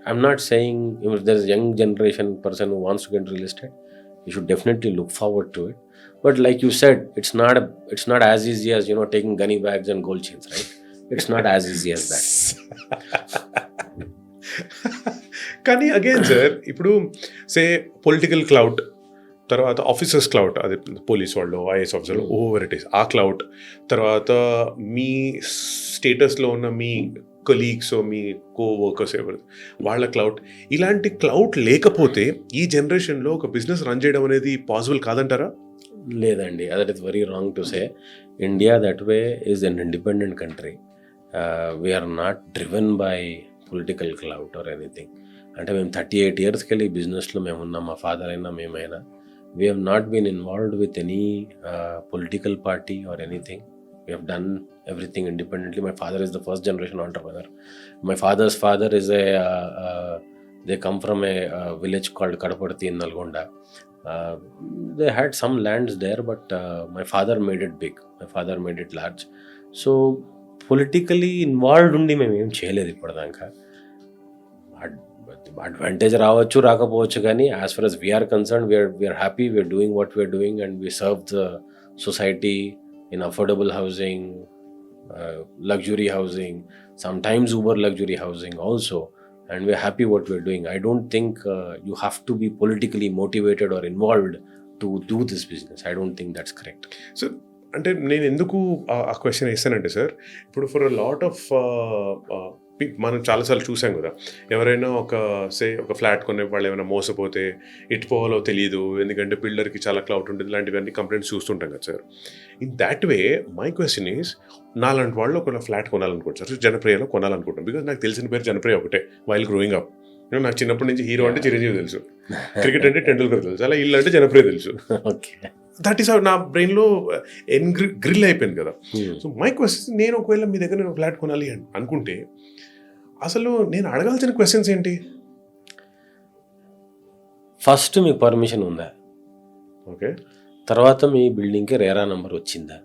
I'm not saying if there's a young generation person who wants to get into real estate, you should definitely look forward to it. But like you said, it's not as easy as taking gunny bags and gold chains, right? It's not as easy as that. కానీ again sir, ఇప్పుడు సే political clout, తర్వాత officers clout, అదే police వాళ్ళు, IAS ఆఫీసర్లు, over it is ఆ clout, తర్వాత మీ స్టేటస్లో ఉన్న మీ కొలీగ్స్, మీ కోవర్కర్స్ ఎవరు వాళ్ళ క్లౌట్, ఇలాంటి క్లౌట్ లేకపోతే ఈ జనరేషన్లో ఒక బిజినెస్ రన్ చేయడం అనేది పాసిబుల్ కాదంటారా? లేదండి, that is very wrong to say. India that way is an independent country. We're not driven by political clout or anything. అంటే మేము 38 yearsకి వెళ్ళి బిజినెస్లో మేము ఉన్నాం, మా ఫాదర్ అయినా మేమైనా. We have not been involved with any political party or anything. We have done everything independently. My father is the first generation entrepreneur. My father's father is they come from a village called Kadapatti in Nalgonda. They had some lands there, but my father made it big. My father made it large. So politically involved undi మేము ఏం చేయలేదు ఇప్పటిదాకా. Advantage రావచ్చు రాకపోవచ్చు, కానీ as for as we are concerned, we are happy, we are doing what we are doing, and we serve the society in affordable housing, luxury housing, sometimes uber luxury housing also. and we're happy what we're doing. I don't think you have to be politically motivated or involved to do this business. I don't think that's correct. So అంటే నేను ఎందుకు ఆ question వేస్తానంటే sir, ఇప్పుడు for a lot of మనం చాలాసార్లు చూసాం కదా, ఎవరైనా ఒక ఫ్లాట్ కొనే వాళ్ళు ఏమైనా మోసపోతే ఎటు పోవాలో తెలియదు, ఎందుకంటే బిల్డర్కి చాలా క్లౌట్ ఉంటుంది, ఇలాంటివన్నీ కంప్లైంట్స్ చూస్తుంటాం కదా sir. In that way my question is, నాలాంటి వాళ్ళు ఒక ఫ్లాట్ కొనాలనుకుంటారు సార్, జనప్రియలో కొనాలనుకుంటాం. బికాజ్ నాకు తెలిసిన పేరు జనప్రియ ఒకటే వైల్ గ్రోయింగ్ అప్. నాకు చిన్నప్పటి నుంచి హీరో అంటే చిరంజీవి తెలుసు, క్రికెట్ అంటే టెండూల్కర్ తెలుసు, అలా ఇల్లు అంటే జనప్రియ తెలుసు. ఓకే, దట్ ఈస్ నా బ్రెయిన్లో గ్రిల్ అయిపోయింది కదా. సో మై క్వశ్చన్, నేను ఒకవేళ మీ దగ్గర నేను ఫ్లాట్ కొనాలి అనుకుంటే అసలు నేను అడగాల్సిన క్వశ్చన్స్ ఏంటి? ఫస్ట్ మీకు పర్మిషన్ ఉందా? ఓకే, తర్వాత మీ బిల్డింగ్కి రేరా నెంబర్ వచ్చిందా?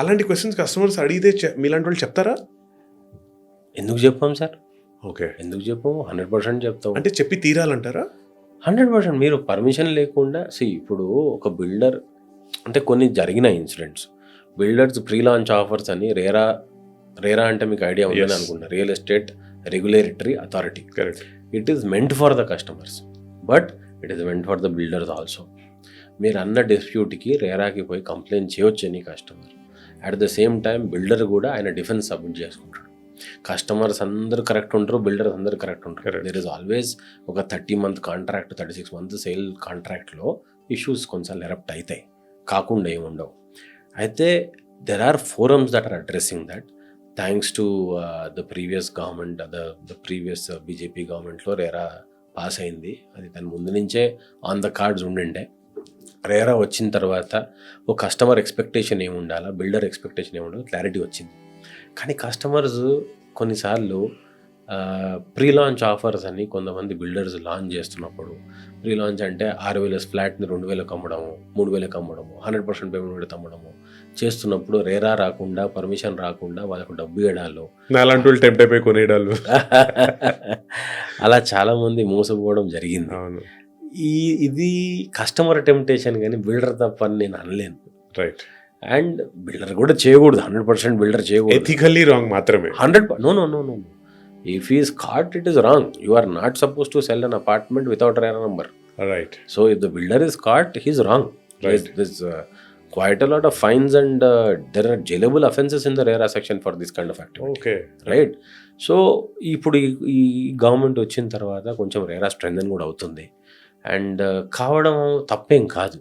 అలాంటి క్వశ్చన్స్ కస్టమర్స్ అడిగితే మీలాంటి వాళ్ళు చెప్తారా? ఎందుకు చెప్పాం సార్? ఓకే, ఎందుకు చెప్పాము? 100% చెప్తాం. అంటే చెప్పి తీరాలంటారా? 100%. మీరు పర్మిషన్ లేకుండా ఇప్పుడు ఒక బిల్డర్, అంటే కొన్ని జరిగిన incidents, builders pre launch offers అని రేరా అంటే మీకు ఐడియా ఉందని అనుకుంటున్నా, real estate regulatory authority. Correct. It is meant for the customers, but it is meant for the builders also. మీరు అన్న డిస్ప్యూట్కి రేరాకి పోయి కంప్లైంట్ చేయొచ్చు any customer. At the same time builder కూడా ఆయన డిఫెన్స్ సబ్మిట్ చేసుకుంటాడు. కస్టమర్స్ అందరూ కరెక్ట్ ఉంటారు, builders అందరూ కరెక్ట్ ఉంటారు. దెర్ ఇస్ ఆల్వేస్ ఒక 30-month కాంట్రాక్ట్, 36 months సేల్ కాంట్రాక్ట్లో ఇష్యూస్ కొంచెం ఎరప్ట్ అవుతాయి, కాకుండా ఏముండవు. అయితే there are forums that are addressing that. Thanks to the previous government, the previous BJP గవర్నమెంట్లో రేరా పాస్ అయింది. అది దాని ముందు నుంచే ఆన్ ద కార్డ్స్ ఉండిండే. రేరా వచ్చిన తర్వాత ఒక కస్టమర్ ఎక్స్పెక్టేషన్ ఏమి ఉండాలా, బిల్డర్ ఎక్స్పెక్టేషన్ ఏమి ఉండాలి, క్లారిటీ వచ్చింది. కానీ కస్టమర్స్ కొన్నిసార్లు ప్రీ లాంచ్ ఆఫర్స్ అని కొంతమంది బిల్డర్స్ లాంచ్ చేస్తున్నప్పుడు, ప్రీ లాంచ్ అంటే 6,000 ఫ్లాట్ని 2,000కి అమ్మడము, 3,000కి అమ్మడము, 100% పేమెంట్ పెడితే అమ్మడము చేస్తున్నప్పుడు రేరా రాకుండా, పర్మిషన్ రాకుండా వాళ్ళకు డబ్బు ఇవ్వడాలు, నాలాంటి వాళ్ళు టెంప్ట్ అయిపోయి కొనేయడాలు, అలా చాలామంది మోసపోవడం జరిగింది. ఇది కస్టమర్ టెంప్టేషన్, కానీ బిల్డర్ తప్ప అని నేను అనలేను. రైట్. అండ్ బిల్డర్ కూడా చేయకూడదు, 100% బిల్డర్ చేయకూడదు. ఎథికల్లీ రాంగ్ మాత్రమే. 100%. No. If he is caught, it is wrong. You are not supposed to sell an apartment without a RERA number. Right. So if the builder is caught, he is wrong. Right. There's quite a lot of fines and there are jailable offenses in the RERA section for this kind of activity. Okay. Right. So ఇప్పుడు ఈ government వచ్చిన తర్వాత కొంచెం RERA strengthen కూడా అవుతుంది. And కావడం తప్పేం కాదు.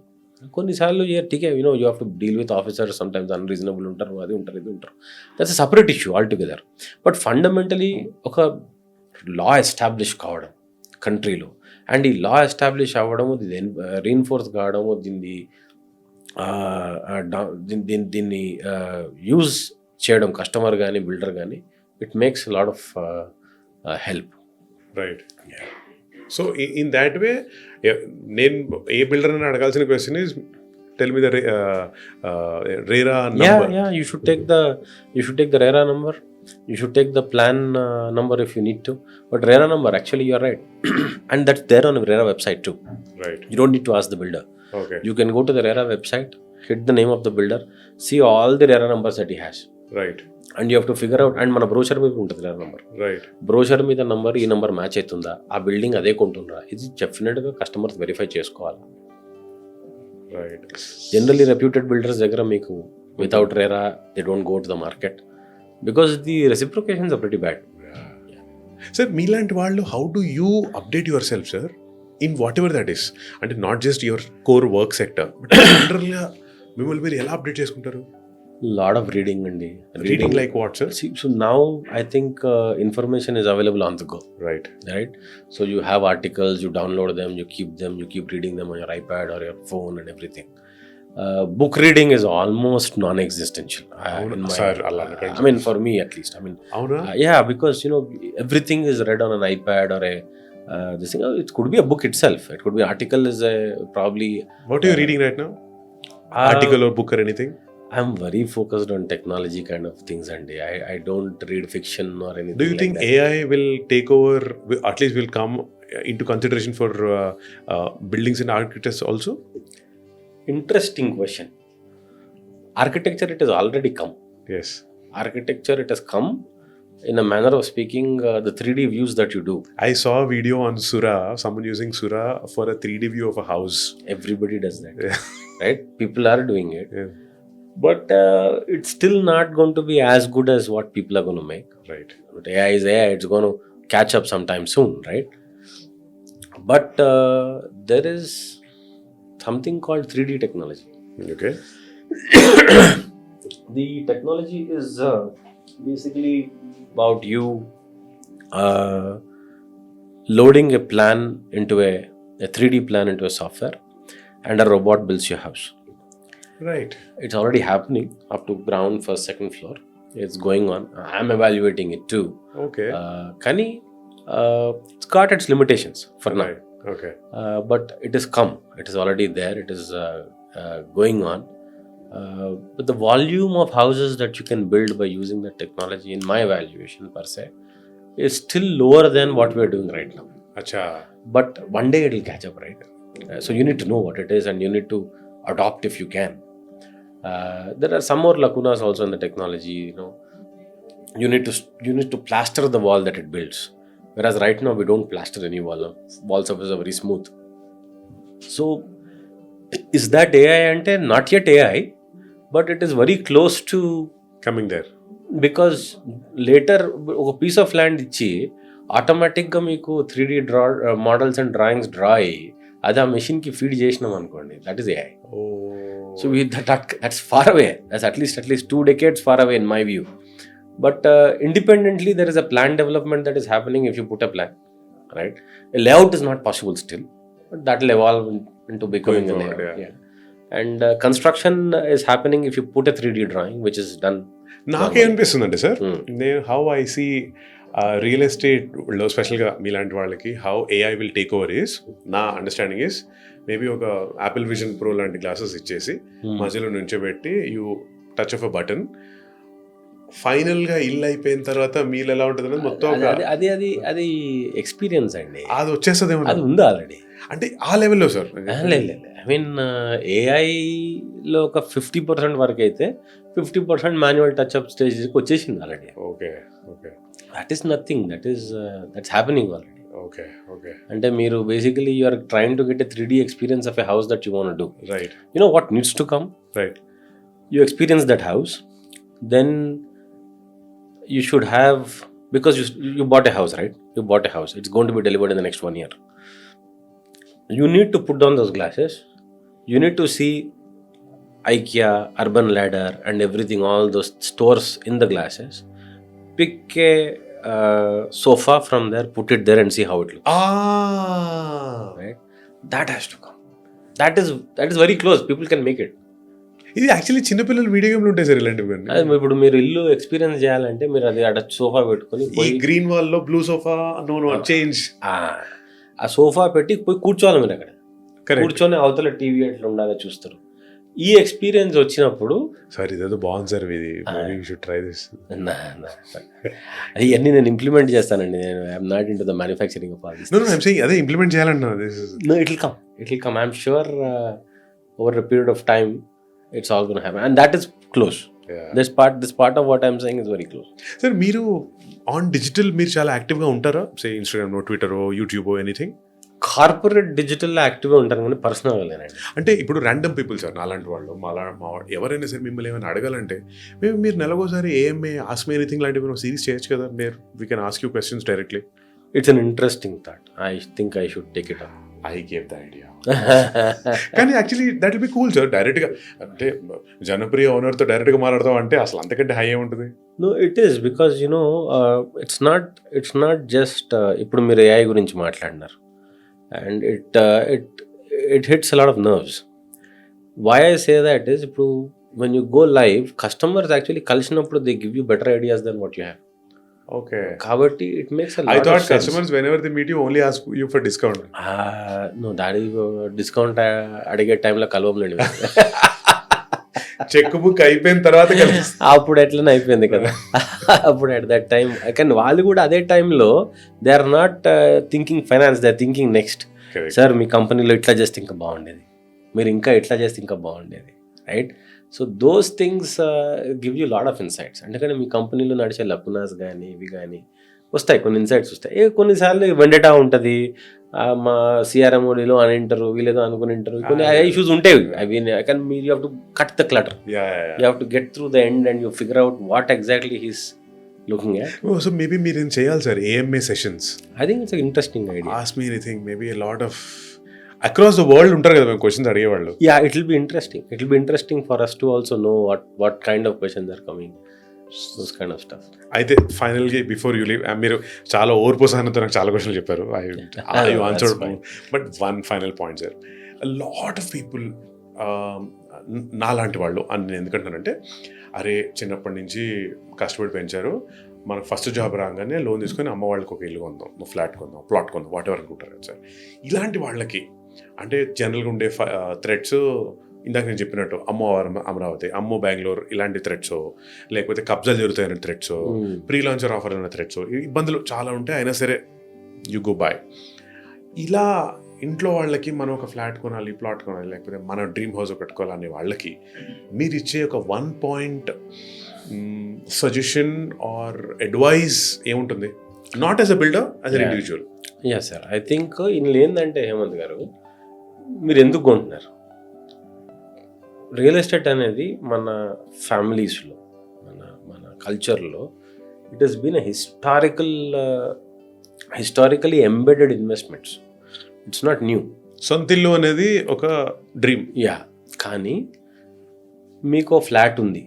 కొన్నిసార్లు టీకే you have to deal with officers, sometimes unreasonable ఉంటారు, అది ఉంటారు, ఇది ఉంటారు. That's a separate issue altogether. But fundamentally ఒక లా ఎస్టాబ్లిష్ కావడం కంట్రీలో, అండ్ ఈ లా ఎస్టాబ్లిష్ అవ్వడము, రీఇన్ఫోర్స్ కావడము, దీన్ని యూజ్ చేయడం కస్టమర్ కానీ బిల్డర్ కానీ, it makes lot of help. Right. So in that way నేను ఏ బిల్డర్ అని అడగాల్సిన question is, tell me the RERA number. You should take the RERA number. You should take the plan number if you need to. But RERA number, actually you are right. And that's there on the RERA website too. Right. You don't need to ask the builder. Okay. You can go to the RERA website, hit the name of the builder, see all the RERA numbers that he has. Right. And you have to figure out, and మన brochure మీద ఉంటుంది RERA number. Right. Brochure మీద number, ఈ number match అవుతుందా, ఆ building అదే కొంటుందా, ఇది డెఫినెట్గా కస్టమర్స్ వెరిఫై చేసుకోవాలి. రైట్. జనరల్లీ రెప్యూటెడ్ బిల్డర్స్ దగ్గర మీకు without RERA they don't go to the market because the reciprocations are pretty bad. Sir మీలాంటి వాళ్ళు, how do you update yourself sir in whatever that is? అంటే not just your core work sector, but జనరల్గా మిమ్మల్ని మీరు ఎలా update చేసుకుంటారు? Lot of reading andi. Reading like what, sir? See, so now I think information is available on the go. Right. So you have articles, you download them, you keep reading them on your iPad or your phone and everything. Book reading is almost non-existential. Sir, I mean, for me at least. I mean, yeah, because everything is read on an iPad or this thing. It could be a book itself. It could be article is probably. What are you reading right now? Article or book or anything? I'm very focused on technology kind of things, and I don't read fiction or anything. Do you think AI will take over, at least will come into consideration for buildings and architects also? Interesting question. Architecture, it has already come. Yes. Architecture, it has come, in a manner of speaking, the 3D views that you do. I saw a video on Sura, someone using Sura for a 3D view of a house. Everybody does that, Yeah. right? People are doing it, Yeah. but it's still not going to be as good as what people are going to make. Right. But AI is AI; it's going to catch up sometime soon, right? But there is something called 3D technology. Okay. The technology is basically about you loading a plan into a 3D plan into a software, and a robot builds your house. Right. It's already happening up to ground, first, second floor. It's going on. I'm evaluating it too. Okay. Kani, it's got its limitations for now. Right. Okay. But it has come. It is already there. It is going on. But the volume of houses that you can build by using the technology, in my evaluation per se, is still lower than what we are doing right now. Acha. But one day it will catch up, right? So you need to know what it is, and you need to adopt if you can. There are some more lacunas also in the technology. You need to plaster the wall that it builds, whereas right now we don't plaster any wall. Wall surfaces are very smooth. So is that AI? Ante not yet AI, but it is very close to Coming there. because later ఒక piece of land ఇచ్చి ఆటోమేటిక్గా మీకు 3D models and drawings draw అయ్యి అది ఆ మెషిన్కి feed చేసినాం అనుకోండి, that is AI. Oh. So that's far away. That's at least 2 decades far away in my view. But independently there is a plan development that is happening if you put a plan, right? A layout is not possible still, but that will evolve into becoming a layout. Yeah. And construction is happening if you put a 3D drawing, which is done. నాకేమనిపిస్తుందంటే sir, నేను how I see real ఎస్టేట్లో స్పెషల్గా మీలాంటి వాళ్ళకి how AI will take over is, నా understanding is maybe ఒక Apple Vision Pro లాంటి glasses ఇచ్చేసి మధ్యలో నుంచోబెట్టి you touch of a button, ఫైనల్గా ఇల్లు అయిపోయిన తర్వాత మీలు ఎలా ఉంటుంది అనేది మొత్తం అది ఎక్స్పీరియన్స్ అండి, అది వచ్చేస్తుందేమో. అది ఉంది ఆల్రెడీ. అంటే ఆ లెవెల్లో సార్ లేదు. ఐ మీన్ ఏఐలో ఒక 50% వరకు అయితే 50% మాన్యువల్ టచ్అప్ స్టేజ్కి వచ్చేసింది already. Okay. Okay. That is nothing, that's happening already. Okay. Okay. అంటే మీరు basically you are trying to get a 3D experience of a house that you want to do. Right. You know what needs to come. Right. You experience that house, then you should have, because you bought a house, right? You bought a house. It's going to be delivered in the next 1 year. You need to put down those glasses. You need to see IKEA, Urban Ladder, and everything, all those stores in the glasses. Pick a sofa from there, put it there and see how it looks. Right? That has to come. That is very close. People can make it. ఇది actually చిన్నపిల్లలు video గేమ్లు ఉంటాయి sir ఇలాంటివి. ఇప్పుడు మీరు ఇల్లు experience చేయాలంటే మీరు అది అక్కడ సోఫా పెట్టుకొని ఈ గ్రీన్ వాల్ లో బ్లూ సోఫా నో చేంజ్, ఆ సోఫా పెట్టి పోయి కూర్చోవాలి మీరు అక్కడ. కూర్చొని అవతల టీవీ ఎట్లా ఉండాలో చూస్తారు. ఈ ఎక్స్పీరియన్స్ వచ్చినప్పుడు సార్ ఇదేదో బాగుంది సార్, ఇది షుడ్ ట్రై దిస్. అవన్నీ నేను ఇంప్లిమెంట్ చేస్తానండి. నేను I'm not into the manufacturing of all this. No I'm saying అదే ఇంప్లిమెంట్ చేయాలంటున్నా. It will come I'm sure over a period of time it's all going to happen, and that is close. Yeah. This part of what I'm saying is very close. Sir మీరు on digital మీరు చాలా యాక్టివ్గా ఉంటారా? Say Instagram, Twitter, YouTube, anything? Corporate digital యాక్టివ్గా ఉంటాను కానీ పర్సనల్గా లేనండి. అంటే ఇప్పుడు ర్యాండమ్ పీపుల్ సార్, నాలాంటి వాళ్ళు, మా ఎవరైనా సరే మిమ్మల్ని ఏమైనా అడగాలంటే మీరు నెలకోసారి ఏఎంఏ ఆస్క్ మీ ఎనీథింగ్ లాంటివి సిరీస్ చేయొచ్చు కదా. We can ask you questions directly. It's an interesting thought. I think I should take it up. I gave the idea. కానీ actually that will be cool sir. డైరెక్ట్గా అంటే జనప్రియ ఓనర్తో డైరెక్ట్గా మాట్లాడతాం అంటే అసలు అంతకంటే హై ఏముంటుంది? No, it is because it's not just ఇప్పుడు మీరు AI గురించి మాట్లాడినారు, and it hits a lot of nerves. Why I say that is, ఇప్పుడు when you go live, customers actually కలిసినప్పుడు they give you better ideas than what you have. Okay. కాబట్టి it makes a lot I thought of sense. customers whenever they meet you only ask you for discount. No, దాడి discount అడిగే టైంలో కలవలేండి. Cheque book అయిపోయిన తర్వాత అప్పుడు ఎట్లనే అయిపోయింది కదా. అప్పుడు అట్ దట్ టైం, కానీ వాళ్ళు కూడా అదే టైంలో they are not thinking finance, they are thinking next. Sir మీ కంపెనీలో ఇట్లా చేస్తే ఇంకా బాగుండేది, మీరు ఇంకా ఇట్లా చేస్తే ఇంకా బాగుండేది, right? So those things give you lot of insights. అందుకని మీ కంపెనీలో నడిచే లకునాస్ కానీ ఇవి కానీ వస్తాయి, కొన్ని ఇన్సైట్స్ వస్తాయి. కొన్నిసార్లు వెండేటా ఉంటుంది, మా సిఆర్ఎం ఓడిలో అని వింటారు, వీళ్ళేదో అనుకుని వింటారు, కొన్ని ఇష్యూస్ ఉంటాయి. అవి కానీ మీరు you have to cut the clutter, you have to get through the end and you figure out what exactly he's looking at. So maybe మీరు ఏం చేయాలి sir, AMA sessions. I think it's interesting idea. Ask me anything, maybe a lot of across the world ఉంటారు కదా మేము questions అడిగేవాళ్ళు. Yeah, it will be interesting. It will be interesting for us to also know what kind of questions are coming, those kind of stuff. అయితే ఫైనల్గా before you leave, మీరు చాలా ఓర్పు సహనంతో నాకు చాలా క్వశ్చన్లు చెప్పారు. I answered, but one final point sir. Lot of people నాలాంటి వాళ్ళు అని నేను ఎందుకంటానంటే, అరే చిన్నప్పటి నుంచి కష్టపడి పెంచారు, మనకు ఫస్ట్ జాబ్ రాగానే లోన్ తీసుకొని అమ్మ వాళ్ళకి ఒక ఇల్లు కొందాం, ఫ్లాట్ కొందాం, ప్లాట్ కొందాం, వాట్ ఎవర్ అనుకుంటారు కదా సార్. ఇలాంటి వాళ్ళకి అంటే జనరల్గా ఉండే థ్రెట్స్, ఇందాక నేను చెప్పినట్టు అమరావతి, బెంగళూరు ఇలాంటి థ్రెట్స్, లేకపోతే కబ్జాలు జరుగుతాయన్న థ్రెట్స్, ప్రీ లాంచర్ ఆఫర్ అన్న థ్రెట్స్, ఇబ్బందులు చాలా ఉంటాయి. అయినా సరే యు గో బై. ఇలా ఇంట్లో వాళ్ళకి మనం ఒక ఫ్లాట్ కొనాలి, ప్లాట్ కొనాలి, లేకపోతే మన డ్రీమ్ హౌస్ కట్టుకోవాలనే వాళ్ళకి మీరు ఇచ్చే ఒక 1 point సజెషన్ ఆర్ అడ్వైస్ ఏముంటుంది? Not as a builder, as an individual. Yeah sir, I think ఇందులో ఏంటంటే హేమంత్ గారు, మీరు ఎందుకు కొంటున్నారు? రియల్ ఎస్టేట్ అనేది మన ఫ్యామిలీస్లో, మన కల్చర్లో it has been historically embedded investments. It's not new. సొంత ఇల్లు అనేది ఒక డ్రీమ్. యా, కానీ మీకు ఫ్లాట్ ఉంది,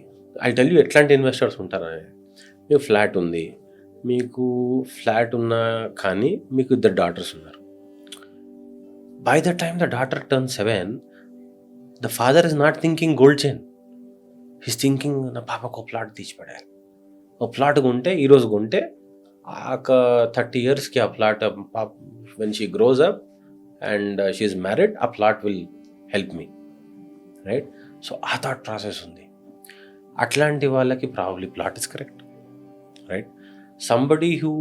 ఐ టెల్ యూ ఎట్లాంటి ఇన్వెస్టర్స్ ఉంటారని. మీకు ఫ్లాట్ ఉంది, మీకు ఫ్లాట్ ఉన్నా కానీ మీకు 2 daughters ఉన్నారు. By the time the daughter turn 7, the father is not thinking gold chain, his thinking నా పాపకు ఒక ప్లాట్ తీసిపడాలి. ఒక ప్లాట్ కొంటే, ఈరోజు కొంటే ఒక 30 yearsకి ఆ plot, when she grows up and she is married, ఆ plot will help me, right? So ఆ థాట్ ప్రాసెస్ ఉంది. అట్లాంటి వాళ్ళకి probably plot is correct, right? Somebody who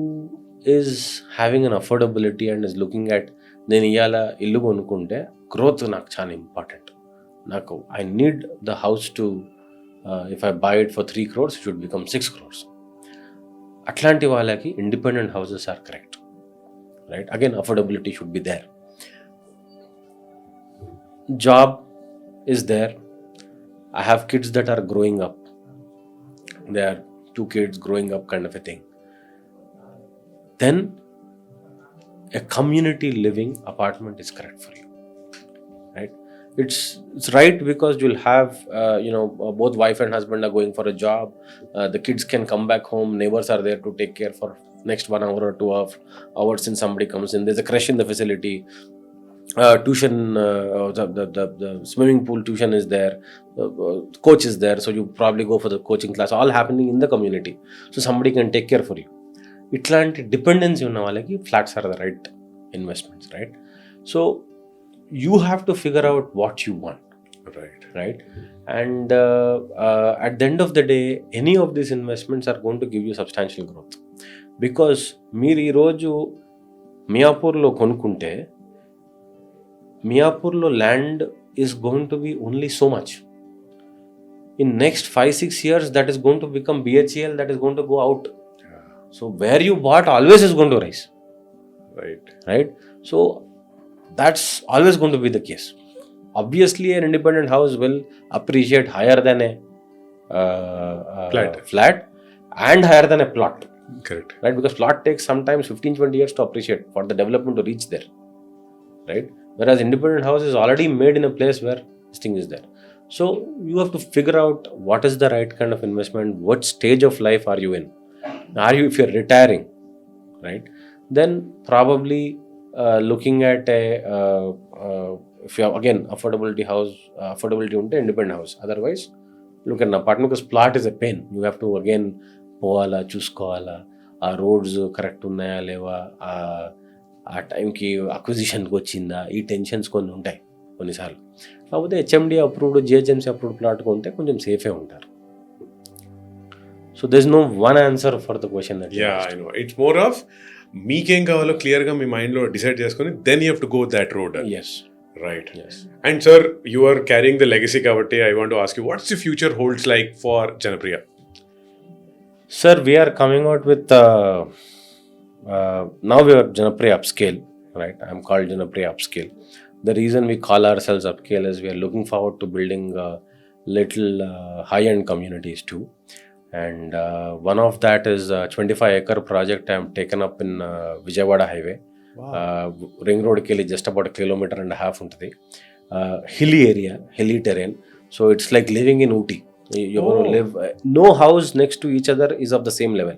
is having an affordability and is looking at, నేను ఇవాళ ఇల్లు కొనుక్కుంటే growth నాకు చాలా ఇంపార్టెంట్, నాకు I need the house to, if I buy it for 3 crores it should become 6 crores. అట్లాంటి వాళ్ళకి independent houses are correct, right? Again affordability should be there, job is there. I have kids that are growing up. They are 2 kids growing up kind of a thing. Then a community living apartment is correct for you, right? It's right because you'll have, both wife and husband are going for a job. The kids can come back home. Neighbors are there to take care for next 1 hour or 2 hours since somebody comes in. There's a crash in the facility. Tuition, the swimming pool tuition is there, coach is there, so you probably go for the coaching class, all happening in the community, so somebody can take care for you. Itlanti dependency unna valaki flats are the right investments, right? So you have to figure out what you want, right? And at the end of the day, any of these investments are going to give you substantial growth, because meer ee roju Miyapur lo konukunte, Miyapurlo land is going to be only so much. In next 5-6 years, that is going to become BHEL, that is going to go out. Yeah. So where you bought always is going to rise. Right? So that's always going to be the case. Obviously, an independent house will appreciate higher than a flat and higher than a plot. Correct. Right? Because plot takes sometimes 15-20 years to appreciate for the development to reach there. Right? Whereas independent house is already made in a place where this thing is there. So you have to figure out what is the right kind of investment, what stage of life are you in. Are you, if you're retiring, right, then probably looking at a, if you have again affordability unte independent house. Otherwise, look at an apartment, because plot is a pain. You have to again povala, chuskovala, roads correct unnaya leva, ఆ టైంకి అక్విజిషన్కి వచ్చిందా, ఈ tensions కొన్ని ఉంటాయి కొన్నిసార్లు. కాకపోతే HMD approved, GHMC approved plot కొంటే కొంచెం సేఫే ఉంటారు. So there is no one answer for the question. It's more of మీకేం కావాలో క్లియర్గా మీ మైండ్లో డిసైడ్ చేసుకొని then you have to go that road. Yes, Right. Yes. And sir, you are carrying the legacy kabatti. I want to ask you, what's the future holds like for Janapriya? Sir, we are coming out with now we are Janapriya Upscale, right? I'm called Janapriya Upscale. The reason we call ourselves Upscale is we are looking forward to building little high-end communities too. And one of that is a 25-acre project I am taken up in Vijayawada Highway. Ring road kelli just about 1.5 kilometers untadi. Hilly area, hilly terrain. So it's like living in Ooty. You're going to live. No house next to each other is of the same level.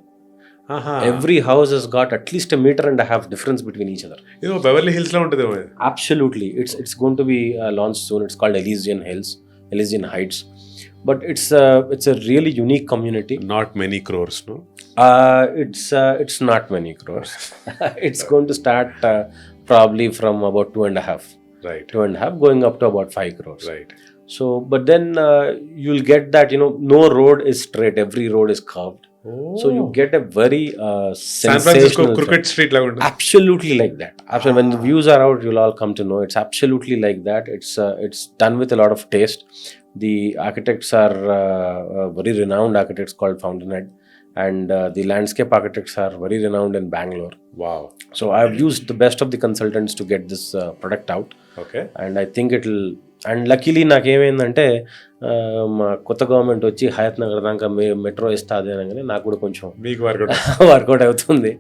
Every house has got at least 1.5 meters difference between each other. Beverly Hills lo untademo. Absolutely, it's going to be launched soon. It's called Elysian Heights. But it's a really unique community. Not many crores, no? It's not many crores. It's going to start probably from about 2.5. Right. 2.5 going up to about 5 crores. Right. So, but then you'll get that, no road is straight. Every road is curved. So you get a very San Francisco sensational Crooked Street la untadi. Absolutely like that. After when the views are out, you'll all come to know it's absolutely like that. It's done with a lot of taste. The architects are very renowned architects called Fountainhead, and the landscape architects are very renowned in Bangalore. Wow. So I've used the best of the consultants to get this product out, Okay. and I think it'll. And luckily నాకేమైందంటే మా కొత్త government వచ్చి హయత్ నగర్ దాకా metro ఇస్తా అదే అనగానే నాకు కూడా కొంచెం మీకు వర్కౌట్ వర్కౌట్ అవుతుంది.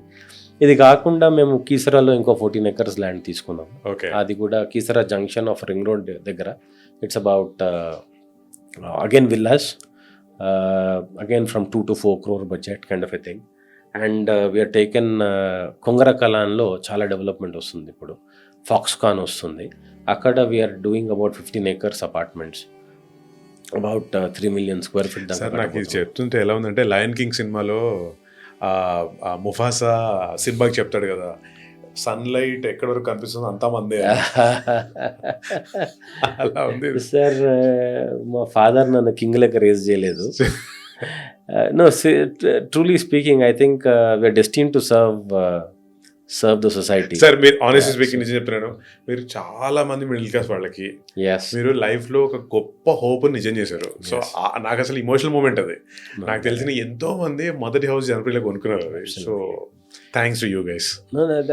ఇది కాకుండా మేము కీసరాలో ఇంకో 14 acres ల్యాండ్ తీసుకున్నాం. ఓకే. అది కూడా Keesara junction of ring road దగ్గర. It's about again villas, again from 2 to 4 crore budget kind of a thing. And we are taken కొంగరకలాన్లో చాలా డెవలప్మెంట్ వస్తుంది ఇప్పుడు. ఫాక్స్కాన్ వస్తుంది అక్కడ. We're doing about 15 acres apartments, about 3 million square feet. Sir నాకు ఇది చెప్తుంటే ఎలా ఉందంటే లయన్ కింగ్ సినిమాలో ముఫాసా సింబాకి చెప్తాడు కదా, సన్లైట్ ఎక్కడ వరకు కనిపిస్తుందో అంతా మందే. అలా ఉంది సార్. మా ఫాదర్ నన్ను కింగ్ లెక్క రేజ్ చేయలేదు. No, truly speaking, I think we're destined to serve the society. Sir మీరు ఆనెస్ట్లీ స్పీకింగ్ నిజం చెప్తున్నాను, మీరు చాలా మంది మిడిల్ క్లాస్ వాళ్ళకి మీరు లైఫ్ లో ఒక గొప్ప హోప్ నిజం చేశారు. సో నాకు అసలు ఇమోషనల్ మూమెంట్ అది. నాకు తెలిసిన ఎంతో మంది మొదటి హౌస్ జనప్రియలో కొనుక్కున్నారు అది. So thanks to you guys.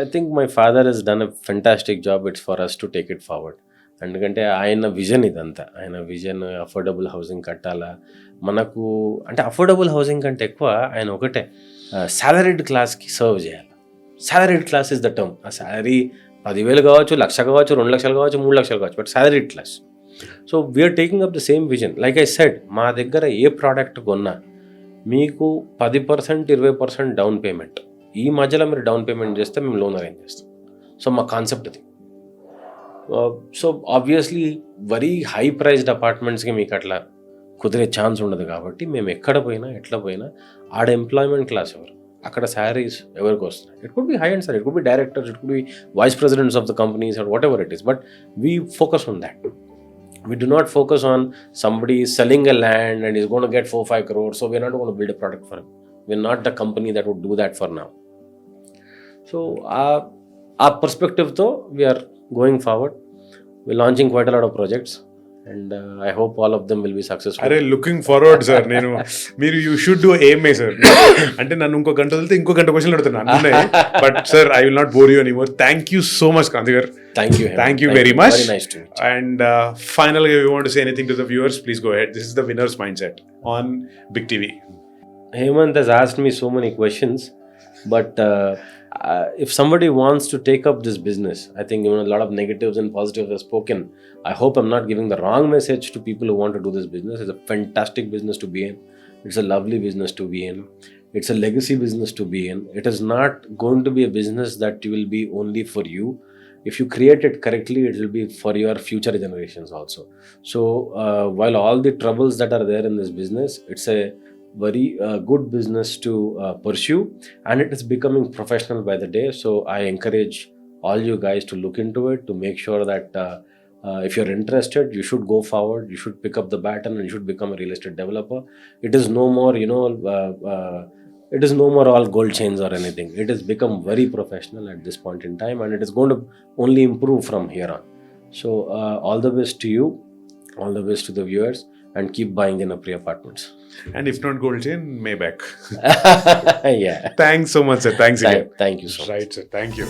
I think my father has done a fantastic job. It's for us to take it forward. ఎందుకంటే ఆయన విజన్ ఇదంతా. ఆయన విజన్ అఫోర్డబుల్ హౌసింగ్ కట్టాలా మనకు అంటే. అఫోర్డబుల్ హౌసింగ్ కంటే ఎక్కువ ఆయన ఒకటే సాలరీడ్ క్లాస్కి సర్వ్ చేయాలి. Salaried class is the term. ఆ సాలరీ 10,000 కావచ్చు, 1,00,000 కావచ్చు, 2,00,000 కావచ్చు, 3,00,000 కావచ్చు, but salaried class. So we're taking up the same vision. Like I said, మా దగ్గర ఏ ప్రోడక్ట్ కొన్నా మీకు 10%, 20% డౌన్ పేమెంట్. ఈ మధ్యలో మీరు డౌన్ పేమెంట్ చేస్తే మేము లోన్ అరేంజ్ చేస్తాం. సో మా కాన్సెప్ట్ అది. So obviously very high priced అపార్ట్మెంట్స్కి మీకు అట్లా కుదిరే ఛాన్స్ ఉండదు. కాబట్టి మేము ఎక్కడ పోయినా ఎట్లా పోయినా ఆడ ఎంప్లాయ్మెంట్ క్లాస్ ఎవరు, అక్కడ శాలరీస్ ఎవరికి వస్తున్నాయి. It could be high end sir, it could be directors, it could be vice presidents of the companies or what ever it is. But we focus on that. We do not focus on somebody selling a land and is going to get 4-5 crores. So we're not going to build a product for him. We're not the company that would do that for now. So our perspective though, we are going forward. We're launching quite a lot of projects and I hope all of them will be successful. Are looking forward sir. నేను మీరు you should do ఏమే sir. అంటే నన్ను ఇంకో గంట వదిలితే ఇంకో గంట క్వశ్చన్ అడుగుతున్నాను. But sir I will not bore you anymore. Thank you so much Kanthi garu. Thank you very much. Very nice to meet you. And finally, if you want to say anything to the viewers, please go ahead. This is the winner's mindset on Big TV. Hemanth has asked me so many questions, but if somebody wants to take up this business, I think a lot of negatives and positives are spoken. I hope I'm not giving the wrong message to people who want to do this business. It's a fantastic business to be in. It's a lovely business to be in. It's a legacy business to be in. It is not going to be a business that will be only for you. If you create it correctly, it will be for your future generations also. So while all the troubles that are there in this business, it's a very good business to pursue, and it is becoming professional by the day. So I encourage all you guys to look into it, to make sure that if you're interested, you should go forward, you should pick up the baton and you should become a real estate developer. It is no more, it is no more all gold chains or anything. It has become very professional at this point in time, and it is going to only improve from here on. So all the best to you, all the best to the viewers, and keep buying in Apri Apartments. And if not gold chain, Maybach. Yeah. Thanks so much, sir. Thanks again. Thank you so much. Right, sir. Thank you.